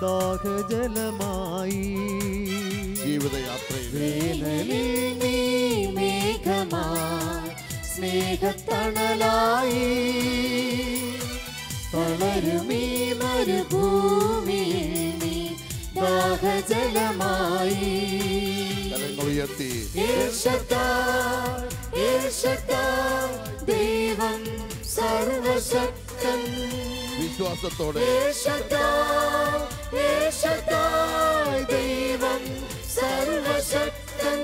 ദാഹജലമായി.
ജീവിതയാത്രയിൽ
വേനലിൽ നീ മേഘമായി സ്നേഹത്തണലായി, തളരുമീ മരുഭൂമിയിൽ നീ ദാഹജലമായി.
കരങ്ങളുയർത്തി
ദൈവം സർവശക്തൻ,
വിശ്വാസത്തോടെ
ദൈവം സർവശക്തൻ.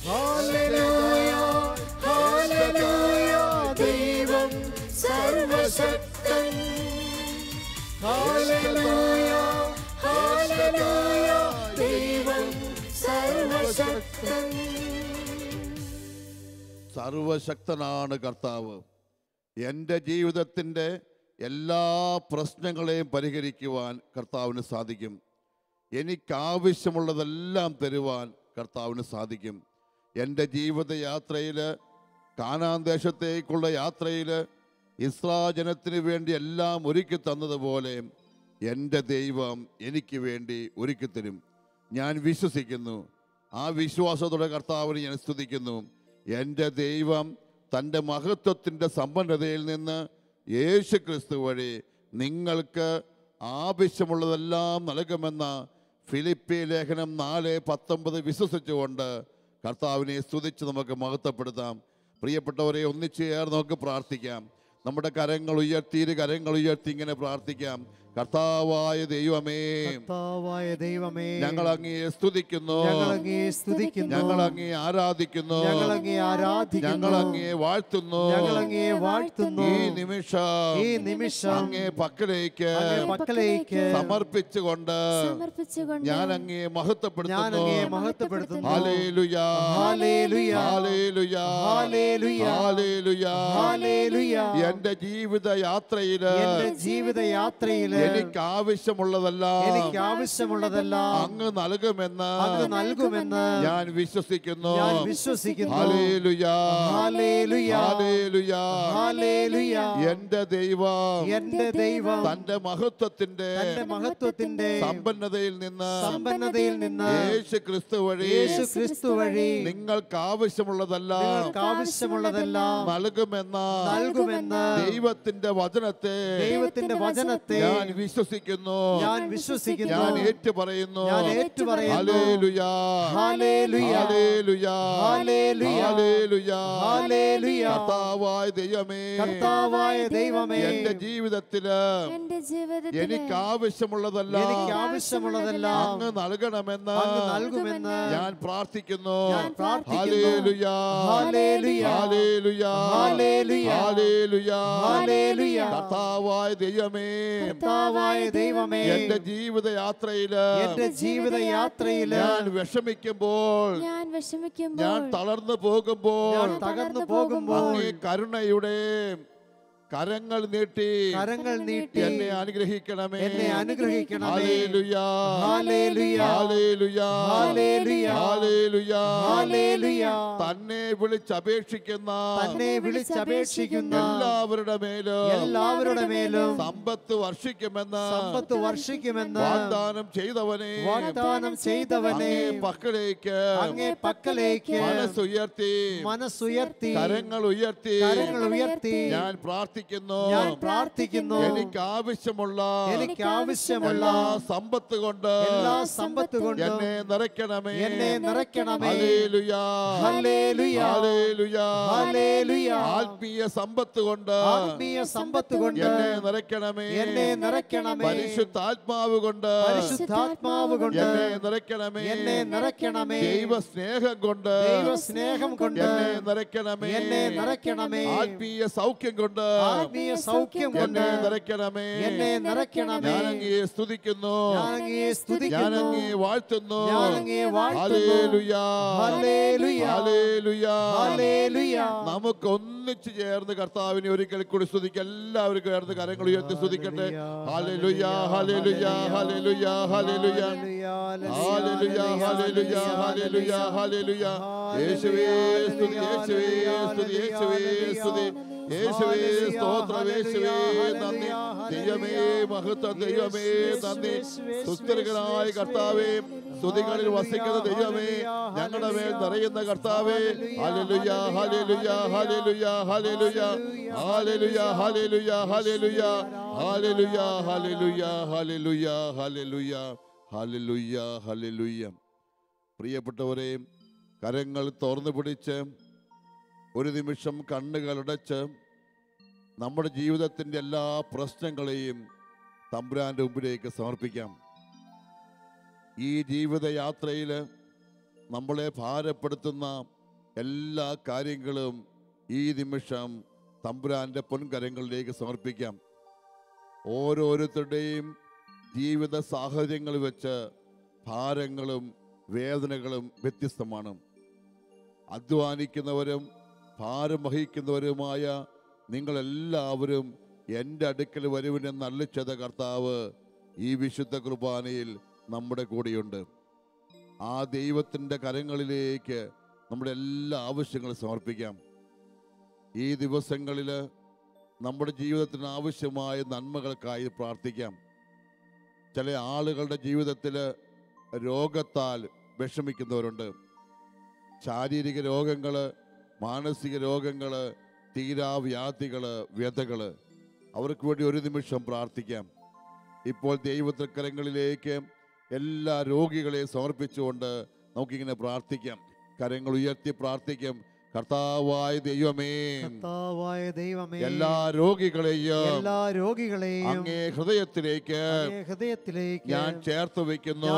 ഹല്ലേലൂയ ഹല്ലേലൂയ ദൈവം സർവശക്തൻ. ഹല്ലേലൂയ ഹല്ലേലൂയ ദൈവം സർവശക്തൻ.
സർവശക്തനാണ് കർത്താവ്. എൻ്റെ ജീവിതത്തിൻ്റെ എല്ലാ പ്രശ്നങ്ങളെയും പരിഹരിക്കുവാൻ കർത്താവിന് സാധിക്കും. എനിക്കാവശ്യമുള്ളതെല്ലാം തരുവാൻ കർത്താവിന് സാധിക്കും. എൻ്റെ ജീവിതയാത്രയിൽ, കാനാൻ ദേശത്തേക്കുള്ള യാത്രയിൽ ഇസ്രായേൽ ജനത്തിന് വേണ്ടി എല്ലാം ഒരുക്കി തന്നതുപോലെ എൻ്റെ ദൈവം എനിക്ക് വേണ്ടി ഒരുക്കിത്തരും. ഞാൻ വിശ്വസിക്കുന്നു. ആ വിശ്വാസത്തോടെ കർത്താവിനെ ഞാൻ സ്തുതിക്കുന്നു. എൻ്റെ ദൈവം തൻ്റെ മഹത്വത്തിൻ്റെ സമ്പന്നതയിൽ നിന്ന് യേശു ക്രിസ്തു വഴി നിങ്ങൾക്ക് ആവശ്യമുള്ളതെല്ലാം നൽകുമെന്ന ഫിലിപ്പി ലേഖനം 4:19 വിശ്വസിച്ചുകൊണ്ട് കർത്താവിനെ സ്തുതിച്ച് നമുക്ക് മഹത്വപ്പെടുത്താം. പ്രിയപ്പെട്ടവരെ, ഒന്നിച്ചു ചേർന്ന് നമുക്ക് പ്രാർത്ഥിക്കാം. നമ്മുടെ കരങ്ങൾ ഉയർത്തി ഇങ്ങനെ പ്രാർത്ഥിക്കാം. കർത്താവായ ദൈവമേ, ഞങ്ങൾ അങ്ങയെ സ്തുതിക്കുന്നു, ഞങ്ങൾ അങ്ങയെ ആരാധിക്കുന്നു, ഞങ്ങൾ അങ്ങയെ വാഴ്ത്തുന്നു. ഈ നിമിഷം അങ്ങയെ പക്കലേക്ക് സമർപ്പിച്ചുകൊണ്ട് ഞാൻ അങ്ങയെ മഹത്വപ്പെടുത്തുന്നു. ഹല്ലേലൂയ ഹല്ലേലൂയ ഹല്ലേലൂയ. എന്റെ ജീവിതയാത്രയില് എനിക്ക് ആവശ്യമുള്ളതെല്ലാം അങ്ങ് നൽകുമെന്ന് ഞാൻ വിശ്വസിക്കുന്നു. ഹല്ലേലൂയ, ഹല്ലേലൂയ, ഹല്ലേലൂയ. എന്റെ ദൈവം തന്റെ മഹത്വത്തിന്റെ സമ്പന്നതയിൽ നിന്ന് യേശു ക്രിസ്തു വഴി നിങ്ങൾക്ക് ആവശ്യമുള്ളതെല്ലാം നൽകുമെന്ന ദൈവത്തിന്റെ വചനത്തെ ഞാൻ വിശ്വസിക്കുന്നു. ഞാൻ ഏറ്റുപറയുന്നു. ഹല്ലേലൂയ, ഹല്ലേലൂയ, ഹല്ലേലൂയ. കർത്താവായ ദൈവമേ, എന്റെ ജീവിതത്തില് എനിക്ക് ആവശ്യമുള്ളതെല്ലാം അങ്ങ് നൽകണമെന്ന് ഞാൻ പ്രാർത്ഥിക്കുന്നു. ഹല്ലേലൂയ, ഹല്ലേലൂയ, ഹല്ലേലൂയ. കർത്താവായ ദൈവമേ, എന്റെ ജീവിതയാത്രയില് ഞാൻ വിഷമിക്കുമ്പോൾ, ഞാൻ തളർന്നു പോകുമ്പോൾ അങ്ങേ കരുണയുടെ കരങ്ങൾ നീട്ടി എന്നെ അനുഗ്രഹിക്കണമേ. ഹല്ലേലൂയ, ഹല്ലേലൂയ, ഹല്ലേലൂയ. തന്നെ വിളിച്ചപേക്ഷിക്കുന്ന എല്ലാവരുടെ മേലും സമ്പത്ത് വർഷിക്കുമെന്ന് വാഗ്ദാനം ചെയ്തവനെ അങ്ങേ പക്കലേക്ക് മനസ്സുയർത്തി കരങ്ങൾ ഉയർത്തി ഞാൻ പ്രാർത്ഥിക്കുന്നു. എനിക്ക് ആവശ്യമുള്ള എല്ലാ സമ്പത്ത് കൊണ്ട് എന്നെ നിറയ്ക്കണമേ. Hallelujah, hallelujah. ആത്മീയ സമ്പത്ത് കൊണ്ട് എന്നെ നിറയ്ക്കണമേ. പരിശുദ്ധാത്മാവ് കൊണ്ട് എന്നെ നിറയ്ക്കണമേ. ദൈവസ്നേഹം കൊണ്ട് എന്നെ നിറയ്ക്കണമേ. ആത്മീയ സൗഖ്യം കൊണ്ട് എന്നെ നിറയ്ക്കണമേ. ഞാൻ അങ്ങയെ സ്തുതിക്കുന്നു, ഞാൻ അങ്ങയെ വാഴ്ത്തുന്നു. Hallelujah, hallelujah. നമുക്ക് ഒന്നിച്ചു ചേർന്ന് കർത്താവിനെ ഒരിക്കൽ കൂടി സ്തുതിക്കാം. എല്ലാവരും ചേർന്ന് കരങ്ങൾ ഉയർത്തി സ്തുതിക്കട്ടെ. ഹല്ലേലൂയ, ഹല്ലേലൂയ, ഹല്ലേലൂയ, ഹല്ലേലൂയ, ഹല്ലേലൂയ, ഹല്ലേലൂയ, ഹല്ലേലൂയ, ഹല്ലേലൂയ. യേശുവേ സ്തുതി, യേശുവേ സ്തുതി, യേശുവേ സ്തുതി, യേശുവേ സ്തോത്രം, യേശുവേ നന്ദി. ദൈവമേ മഹത്വം, ദൈവമേ നന്ദി. സുസ്ഥിരനായ കർത്താവേ, സ്തുതികളിൽ വസിക്കുന്ന ദൈവമേ, ഞങ്ങളുടെ മേൽ നിറയുന്ന കർത്താവേ. ഹല്ലേലൂയ, ഹല്ലേലൂയ, ഹല്ലേലൂയ, ഹല്ലേലൂയ, ഹല്ലേലൂയ, ഹല്ലേലൂയ, ഹല്ലേലൂയ, ഹല്ലേലൂയ, ഹല്ലേലൂയ, ഹല്ലേലൂയ, ഹല്ലേലൂയ, ഹല്ലേലൂയ, ഹല്ലേലൂയ. പ്രിയപ്പെട്ടവരെ, കരങ്ങൾ തുറന്നു പിടിച്ച് ഒരു നിമിഷം കണ്ണുകളടച്ച് നമ്മുടെ ജീവിതത്തിൻ്റെ എല്ലാ പ്രശ്നങ്ങളെയും തമ്പുരാൻ്റെ മുമ്പിലേക്ക് സമർപ്പിക്കാം. ഈ ജീവിതയാത്രയിൽ നമ്മളെ ഭാരപ്പെടുത്തുന്ന എല്ലാ കാര്യങ്ങളും ഈ നിമിഷം തമ്പുരാൻ്റെ പൊൻകരങ്ങളിലേക്ക് സമർപ്പിക്കാം. ഓരോരുത്തരുടെയും ജീവിത സാഹചര്യങ്ങൾ വെച്ച് ഭാരങ്ങളും വേദനകളും വ്യത്യസ്തമാണ്. അധ്വാനിക്കുന്നവരും ഭാരം വഹിക്കുന്നവരുമായ നിങ്ങളെല്ലാവരും എൻ്റെ അടുക്കൽ വരുവിനെന്ന് അരുളിച്ചെയ്ത കർത്താവ് ഈ വിശുദ്ധ കുർബാനയിൽ നമ്മുടെ കൂടെയുണ്ട്. ആ ദൈവത്തിൻ്റെ കരങ്ങളിലേക്ക് നമ്മുടെ എല്ലാ ആവശ്യങ്ങളും സമർപ്പിക്കാം. ഈ ദിവസങ്ങളിൽ നമ്മുടെ ജീവിതത്തിന് ആവശ്യമായ നന്മകൾക്കായി പ്രാർത്ഥിക്കാം. ചില ആളുകളുടെ ജീവിതത്തിൽ രോഗത്താൽ വിഷമിക്കുന്നവരുണ്ട്. ശാരീരിക രോഗങ്ങൾ, മാനസിക രോഗങ്ങൾ, തീരാവ്യാധികൾ, വ്യതകൾ. അവർക്ക് വേണ്ടി ഒരു നിമിഷം പ്രാർത്ഥിക്കാം. ഇപ്പോൾ ദൈവത്തിൻകരങ്ങളിലേക്ക് എല്ലാ രോഗികളെയും സമർപ്പിച്ചുകൊണ്ട് നമുക്കിങ്ങനെ പ്രാർത്ഥിക്കാം. കരങ്ങൾ ഉയർത്തി പ്രാർത്ഥിക്കാം. കർത്താവായ ദൈവമേ, എല്ലാ രോഗികളെയും അങ്ങേ ഹൃദയത്തിലേക്ക് ഞാൻ ചേർത്ത് വെക്കുന്നു.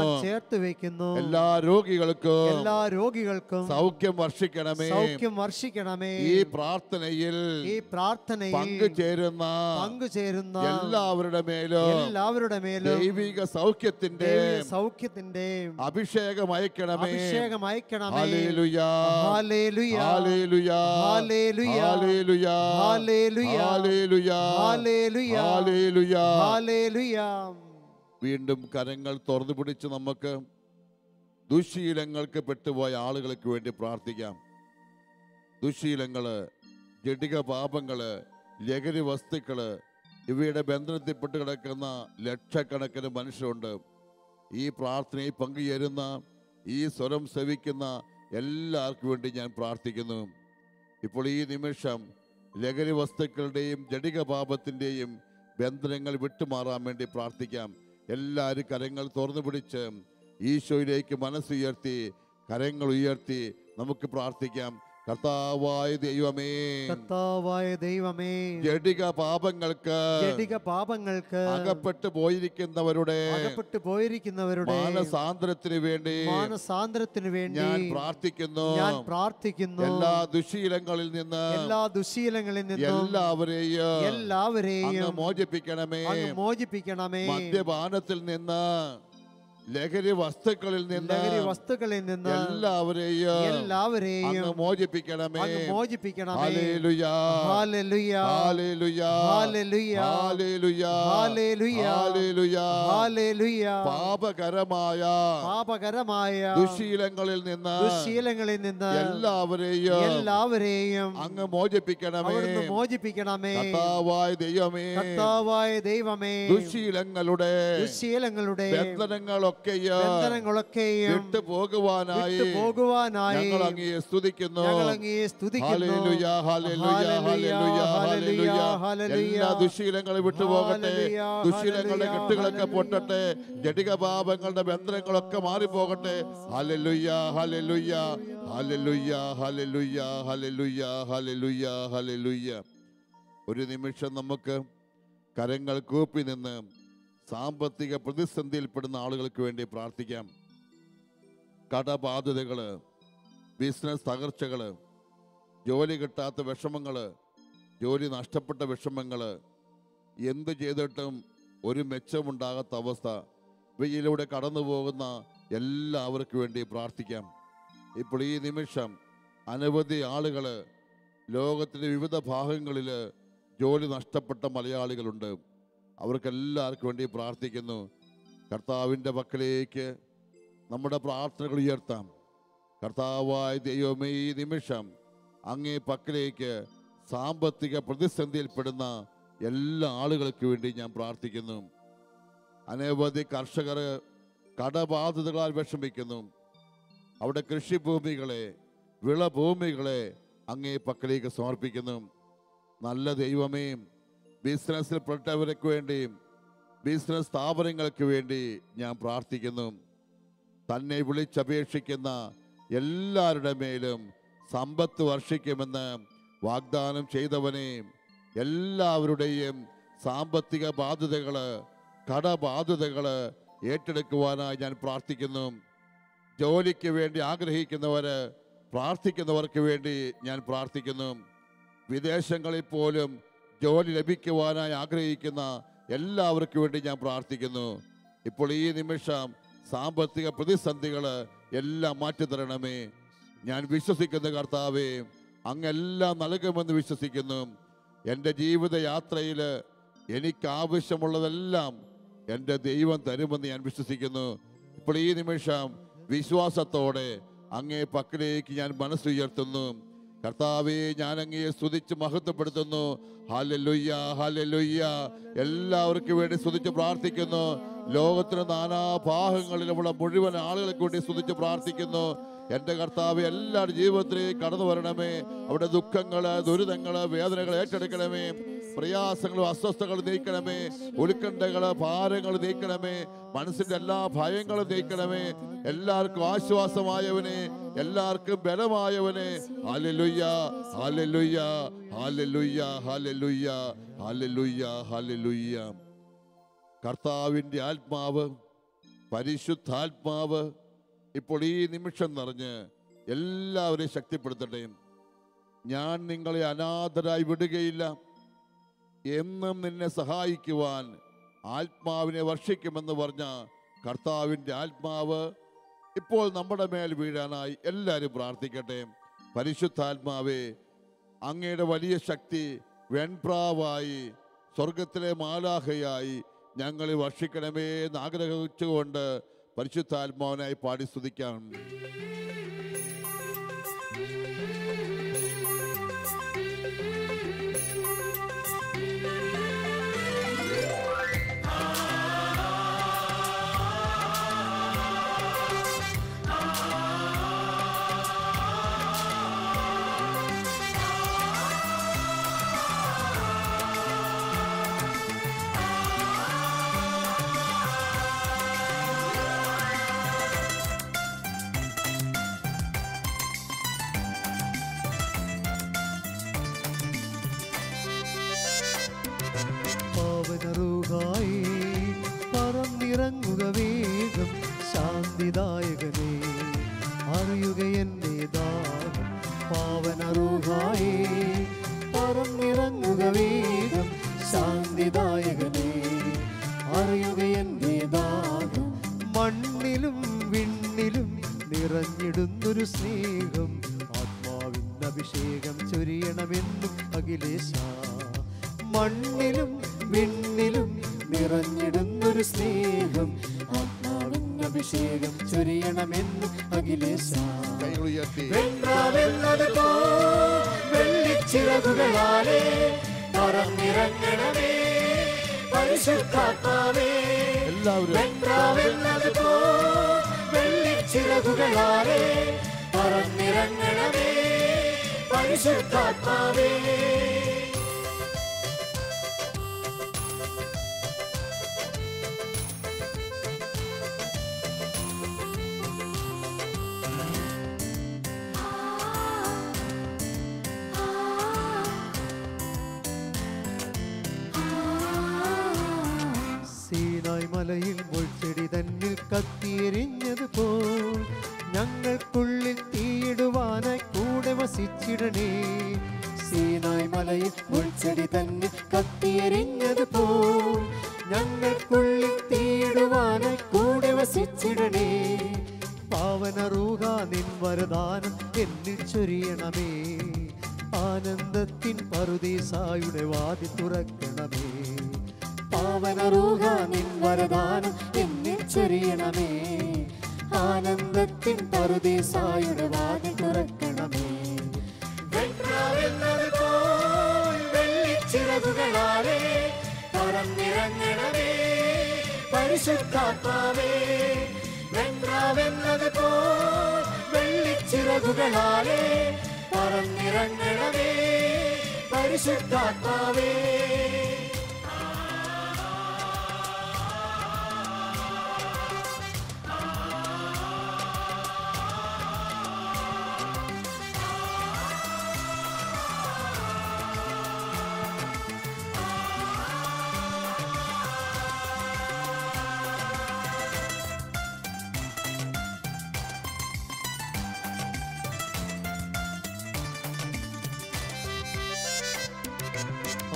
എല്ലാ രോഗികൾക്കും സൗഖ്യം വർഷിക്കണമേ. ഈ പ്രാർത്ഥനയിൽ പങ്കുചേരുന്ന എല്ലാവരുടെ മേലും ദൈവിക സൗഖ്യത്തിന്റെ അഭിഷേകം അയക്കണമേ. ഹല്ലേലൂയ, ഹല്ലേലൂയ, ഹല്ലേലൂയ
ഹല്ലേലൂയ
ഹല്ലേലൂയ
ഹല്ലേലൂയ
ഹല്ലേലൂയ
ഹല്ലേലൂയ
ഹല്ലേലൂയ.
ഹല്ലേലൂയ.
വീണ്ടും കരങ്ങൾ തുറന്നു പിടിച്ച് നമുക്ക് ദുശ്ശീലങ്ങൾക്ക് പെട്ടുപോയ ആളുകൾക്ക് വേണ്ടി പ്രാർത്ഥിക്കാം. ദുശ്ശീലങ്ങള്, ജഡിക പാപങ്ങള്, ലഹരി വസ്തുക്കള്, ഇവയുടെ ബന്ധനത്തിൽപ്പെട്ട് കിടക്കുന്ന ലക്ഷക്കണക്കിന് മനുഷ്യരുണ്ട്. ഈ പ്രാർത്ഥനയിൽ പങ്കുചേരുന്ന, ഈ സ്വരം ശ്രവിക്കുന്ന എല്ലാവർക്കും വേണ്ടി ഞാൻ പ്രാർത്ഥിക്കുന്നു. ഇപ്പോൾ ഈ നിമിഷം ലഹരി വസ്തുക്കളുടെയും ജഡിക പാപത്തിൻ്റെയും ബന്ധനങ്ങൾ വിട്ടുമാറാൻ വേണ്ടി പ്രാർത്ഥിക്കാം. എല്ലാവരും കരങ്ങൾ തുറന്നു പിടിച്ച് ഈശോയിലേക്ക് മനസ്സുയർത്തി, കരങ്ങൾ ഉയർത്തി നമുക്ക് പ്രാർത്ഥിക്കാം. കർത്താവായ ദൈവമേ,
കർത്താവായ ദൈവമേ,
ജഡിക പാപങ്ങൾക്ക് അകപ്പെട്ടു പോയിരിക്കുന്നവരുടെ മാനസാന്തരത്തിന് വേണ്ടി ഞാൻ പ്രാർത്ഥിക്കുന്നു. എല്ലാ ദുശ്ശീലങ്ങളിൽ നിന്ന് എല്ലാവരെയും മോചിപ്പിക്കണമേ. മദ്യപാനത്തിൽ നിന്ന്, ലഹരി വസ്തുക്കളിൽ നിന്ന് എല്ലാവരെയും മോചിപ്പിക്കണമേ. ഹല്ലേലൂയ ഹല്ലേലൂയ ഹല്ലേലൂയ ഹല്ലേലൂയ ഹല്ലേലൂയ ഹല്ലേലൂയ. പാപകരമായ ദുശ്ശീലങ്ങളിൽ നിന്ന് എല്ലാവരെയും അങ്ങ് മോചിപ്പിക്കണമേ. കർത്താവായ ദൈവമേ, ദുശ്ശീലങ്ങളുടെ ബന്ധനങ്ങളൊക്കെ വിട്ടുപോകുവാനായി ഞങ്ങൾ അങ്ങയെ സ്തുതിക്കുന്നു. ഹല്ലേലൂയ ഹല്ലേലൂയ ഹല്ലേലൂയ ഹല്ലേലൂയ. എല്ലാ ദുശ്ശീലങ്ങളും വിട്ടുപോകട്ടെ. ദുശ്ശീലങ്ങളുടെ കെട്ടുകളൊക്കെ പൊട്ടട്ടെ. ജഡിക പാപങ്ങളുടെ ബന്ധനങ്ങളൊക്കെ മാറിപ്പോകട്ടെ. ഹല്ലേലൂയ ഹല്ലേലൂയ ഹല്ലേലൂയ ഹല്ലേലൂയ ഹല്ലേലൂയ ഹല്ലേലൂയ ഹല്ലേലൂയ. ഒരു നിമിഷം നമുക്ക് കരങ്ങൾ കൂപ്പി നിന്ന് സാമ്പത്തിക പ്രതിസന്ധിയിൽപ്പെടുന്ന ആളുകൾക്ക് വേണ്ടി പ്രാർത്ഥിക്കാം. കടബാധ്യതകള്, ബിസിനസ് തകർച്ചകള്, ജോലി കിട്ടാത്ത വിഷമങ്ങള്, ജോലി നഷ്ടപ്പെട്ട വിഷമങ്ങള്, എന്ത് ചെയ്തിട്ടും ഒരു മെച്ചമുണ്ടാകാത്ത അവസ്ഥ, ഇവയിലൂടെ കടന്നു പോകുന്ന എല്ലാവർക്കും വേണ്ടി പ്രാർത്ഥിക്കാം. ഇപ്പോൾ ഈ നിമിഷം അനവധി ആളുകൾ ലോകത്തിൻ്റെ വിവിധ ഭാഗങ്ങളിൽ ജോലി നഷ്ടപ്പെട്ട മലയാളികളുണ്ട്. അവർക്കെല്ലാവർക്കും വേണ്ടി പ്രാർത്ഥിക്കുന്നു. കർത്താവിൻ്റെ പക്കലേക്ക് നമ്മുടെ പ്രാർത്ഥനകൾ ഉയർത്താം. കർത്താവായ ദൈവമേ, ഈ നിമിഷം അങ്ങേ പക്കലേക്ക് സാമ്പത്തിക പ്രതിസന്ധിയിൽപ്പെടുന്ന എല്ലാ ആളുകൾക്ക് വേണ്ടി ഞാൻ പ്രാർത്ഥിക്കുന്നു. അനവധി കർഷകർ കടബാധിതകളാൽ വിഷമിക്കുന്നു. അവിടെ കൃഷിഭൂമികളെ, വിളഭൂമികളെ അങ്ങേ പക്കലേക്ക് സമർപ്പിക്കുന്നു. നല്ല ദൈവമേ, ബിസിനസ്സിൽ പെട്ടവർക്ക് വേണ്ടി, ബിസിനസ് സ്ഥാപനങ്ങൾക്ക് വേണ്ടി ഞാൻ പ്രാർത്ഥിക്കുന്നു. തന്നെ വിളിച്ചപേക്ഷിക്കുന്ന എല്ലാവരുടെ മേലും സമ്പത്ത് വർഷിക്കുമെന്ന് വാഗ്ദാനം ചെയ്തവനെ, എല്ലാവരുടെയും സാമ്പത്തിക ബാധ്യതകൾ, കടബാധ്യതകൾ ഏറ്റെടുക്കുവാനായി ഞാൻ പ്രാർത്ഥിക്കുന്നു. ജോലിക്ക് വേണ്ടി ആഗ്രഹിക്കുന്നവര്, പ്രാർത്ഥിക്കുന്നവർക്ക് വേണ്ടി ഞാൻ പ്രാർത്ഥിക്കുന്നു. വിദേശങ്ങളിൽ പോലും ജോലി ലഭിക്കുവാനായി ആഗ്രഹിക്കുന്ന എല്ലാവർക്കും വേണ്ടി ഞാൻ പ്രാർത്ഥിക്കുന്നു. ഇപ്പോൾ ഈ നിമിഷം സാമ്പത്തിക പ്രതിസന്ധികൾ എല്ലാം മാറ്റിത്തരണമേ. ഞാൻ വിശ്വസിക്കുന്ന കർത്താവേ, അങ്ങെല്ലാം നൽകുമെന്ന് വിശ്വസിക്കുന്നു. എൻ്റെ ജീവിതയാത്രയിൽ എനിക്ക് ആവശ്യമുള്ളതെല്ലാം എൻ്റെ ദൈവം തരുമെന്ന് ഞാൻ വിശ്വസിക്കുന്നു. ഇപ്പോൾ ഈ നിമിഷം വിശ്വാസത്തോടെ അങ്ങേ പക്കലേക്ക് ഞാൻ മനസ്സുയർത്തുന്നു. കർത്താവേ, ഞാൻ അങ്ങയെ സ്തുതിച്ച് മഹത്വപ്പെടുത്തുന്നു. ഹല്ലേലൂയ ഹല്ലേലൂയ. എല്ലാവർക്കും വേണ്ടി സ്തുതിച്ച് പ്രാർത്ഥിക്കുന്നു. ലോകത്തിന് നാനാഭാഗങ്ങളിലുള്ള മുഴുവൻ ആളുകൾക്ക് വേണ്ടി സ്തുതിച്ച് പ്രാർത്ഥിക്കുന്നു. എൻ്റെ കർത്താവ് എല്ലാവരുടെ ജീവിതത്തിലേക്ക് കടന്നു വരണമേ. അവിടെ ദുഃഖങ്ങള്, ദുരിതങ്ങള്, വേദനകൾ ഏറ്റെടുക്കണമേ. പ്രയാസങ്ങളും അസ്വസ്ഥകൾ നീക്കണമേ. ഉത്കണ്ഠകള്, ഭാരങ്ങൾ നീക്കണമേ. മനസ്സിന്റെ എല്ലാ ഭയങ്ങളും നീക്കണമേ. എല്ലാവർക്കും ആശ്വാസമായവനെ, എല്ലാവർക്കും ബലമായവനെ. ഹല്ലേലൂയ ഹല്ലേലൂയ ഹല്ലേലൂയ ഹല്ലേലൂയ ഹല്ലേലൂയ ഹല്ലേലൂയ. കർത്താവിൻ്റെ ആത്മാവ്, പരിശുദ്ധാത്മാവ് ഇപ്പോൾ ഈ നിമിഷം നിറഞ്ഞ് എല്ലാവരെയും ശക്തിപ്പെടുത്തട്ടെ. ഞാൻ നിങ്ങളെ അനാഥരായി വിടുകയില്ല, എന്നും നിന്നെ സഹായിക്കുവാൻ ആത്മാവിനെ വർഷിക്കുമെന്ന് പറഞ്ഞ കർത്താവിൻ്റെ ആത്മാവ് ഇപ്പോൾ നമ്മുടെ മേൽ വീഴാനായി എല്ലാവരും പ്രാർത്ഥിക്കട്ടെ. പരിശുദ്ധാത്മാവേ, അങ്ങയുടെ വലിയ ശക്തി വെൺപ്രാവായി സ്വർഗത്തിലെ മാലാഖയായി ഞങ്ങളിൽ വർഷിക്കണമേ എന്ന് ആഗ്രഹിച്ചുകൊണ്ട് പരിശുദ്ധാത്മാവിനായി പാടി സ്തുതിക്കാം.
പാവനറുകായി പറന്നിറങ്ങുക വേഗം, ശാന്തിദായകനേ അറിയുക എന്റെ ദാഹം. പാവനറുകായി പറന്നിറങ്ങുക വേഗം, ശാന്തിദായകനേ അറിയുക എന്റെ ദാഹം. മണ്ണിലും വിണ്ണിലും നിറഞ്ഞിടുന്നൊരു സ്നേഹം, ആത്മാവിൻ്റെ അഭിഷേകം ചൊരിയണമെന്നും അഖിലേശ. മണ്ണിലും വിണ്ണിലും നിറഞ്ഞിടുന്നൊരു സ്നേഹം, ആത്മാവിൻ്റെ അഭിഷേകം ചൊരിയണമെന്നും അഖിലേശ. വെള്ളിച്ചിറകുകളാലേ പറന്നിറങ്ങണമേ പരിശുദ്ധാത്മാവേ. വെള്ളിച്ചിറകുകളാലേ പറന്നിറങ്ങണമേ പരിശുദ്ധാത്മാവേ. സീനായ് മലയിൽ മുൾച്ചെടി തന്നിൽ കത്തിയെരിഞ്ഞതുപോൽ ഞങ്ങൾക്കുള്ളിൽ തീയിടുവാനായി കൂടെ വസിച്ചിടണേ. സീനായ് മലയിൽ മുൾച്ചെടി തന്നിൽ കത്തിയെരിഞ്ഞതുപോൽ ഞങ്ങൾക്കുള്ളിൽ തീയിടുവാനായി കൂടെ വസിച്ചിടണേ. പാവനറൂഹ നിൻ വരദാനം എന്നിൽ ചൊരിയണമേ, ആനന്ദത്തിൻ പറുദീസായുടെ വാതിൽ തുറക്കണമേ. പാവനറൂഹ നിൻ വരദാനം എന്നിൽ ചൊരിയണമേ, ആനന്ദത്തിൻ പറുദീസായുടെ വാതിൽ തുറക്കണമേ. വെള്ളിച്ചിറകുകളാലേ പറന്നിറങ്ങണമേ പരിശുദ്ധാത്മാവേ. വെള്ളിച്ചിറകുകളാലേ പറന്നിറങ്ങണമേ പരിശുദ്ധാത്മാവേ.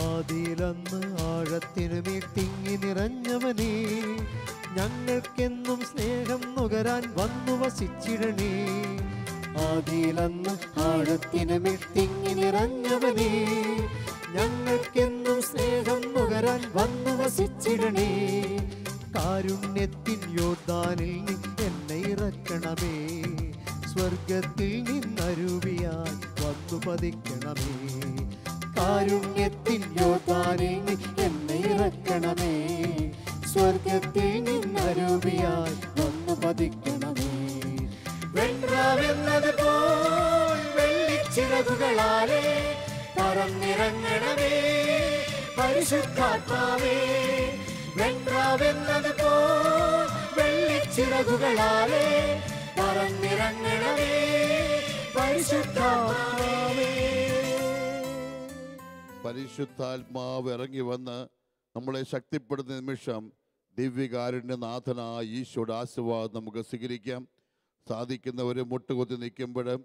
ആദിയിലന്ന് ആഴത്തിനുമേൽ തിങ്ങി നിറഞ്ഞവനേ, ഞങ്ങൾക്കെന്നും സ്നേഹം നുകരാൻ വന്നു വസിച്ചിടണേ. ആദിയിലന്ന് ആഴത്തിനുമേൽ തിങ്ങി നിറഞ്ഞവനേ, ഞങ്ങൾക്കെന്നും സ്നേഹം നുകരാൻ വന്നു വസിച്ചിടണേ. കാരുണ്യത്തിൻ യോർദാനിൽ നീ എന്നെ ഇറക്കണമേ, സ്വർഗത്തിൽ നിന്നരുവിയായി വന്നു പതിക്കണമേ. കാരുണ്യത്തിൻ യോർദാനിൽ നീ എന്നെ ഇറക്കണമേ, സ്വർഗത്തിൽ നിന്നരുവിയായി വന്നു പതിക്കണമേ. വെൺപ്രാവെന്നതുപോൽ വെള്ളിച്ചിറകുകളാലേ പറന്നിറങ്ങണമേ പരിശുദ്ധാത്മാവേ. വെൺപ്രാവെന്നതുപോൽ വെള്ളിച്ചിറകുകളാലേ പറന്നിറങ്ങണമേ പരിശുദ്ധാത്മാവേ.
പരിശുദ്ധാത്മാവ് ഇറങ്ങി വന്ന് നമ്മളെ ശക്തിപ്പെടുന്ന നിമിഷം ദിവ്യകാരുണ്യനാഥനായ ഈശോയുടെ ആശീർവാദം നമുക്ക് സ്വീകരിക്കാം. സാധിക്കുന്നവരെ മുട്ടുകുത്തി നിൽക്കുമ്പോഴും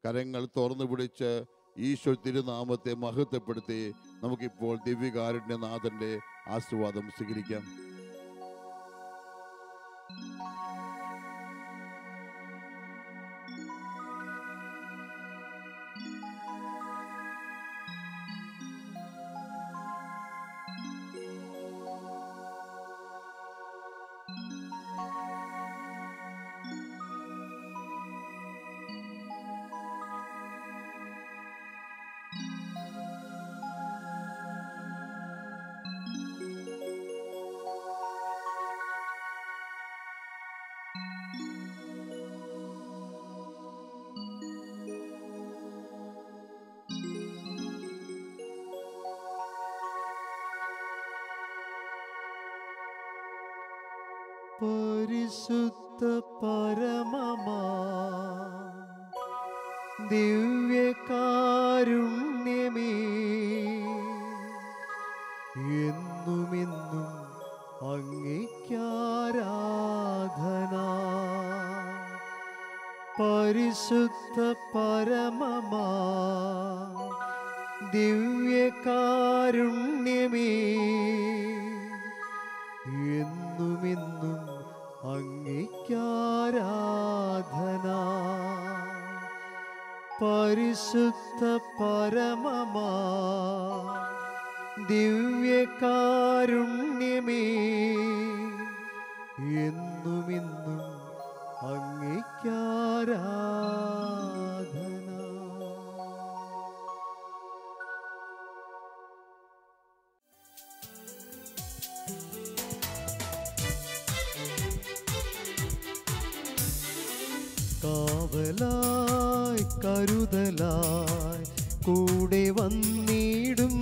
കരങ്ങൾ തുറന്നു പിടിച്ച് ഈശോ തിരുനാമത്തെ മഹത്വപ്പെടുത്തി നമുക്കിപ്പോൾ ദിവ്യകാരുണ്യനാഥൻ്റെ ആശീർവാദം സ്വീകരിക്കാം.
പരിശുദ്ധ പരമമാ ദിവ്യകാരുണ്യമേ, എന്നുമെന്നും അങ്ങേയ്ക്കാരാധന. പരിശുദ്ധ പരമമാ ദിവ്യകാരുണ്യമേ, എന്നുമെന്നും അങ്ങേയ്ക്കാരാധന. പരിശുദ്ധ പരമമാ ദിവ്യകാരുണ്യമേ, എന്നുമെന്നും അങ്ങേയ്ക്കാരാധന. കാവലായി കരുതലായി കൂടെ വന്നിടും,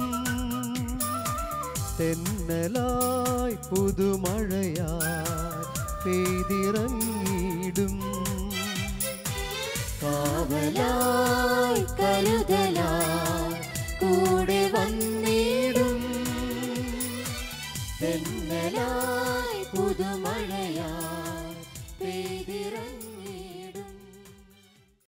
തെന്നലായി പുതുമഴയായി പെയ്തിറങ്ങിടും.
കാവലായി കരുതലായി കൂടെ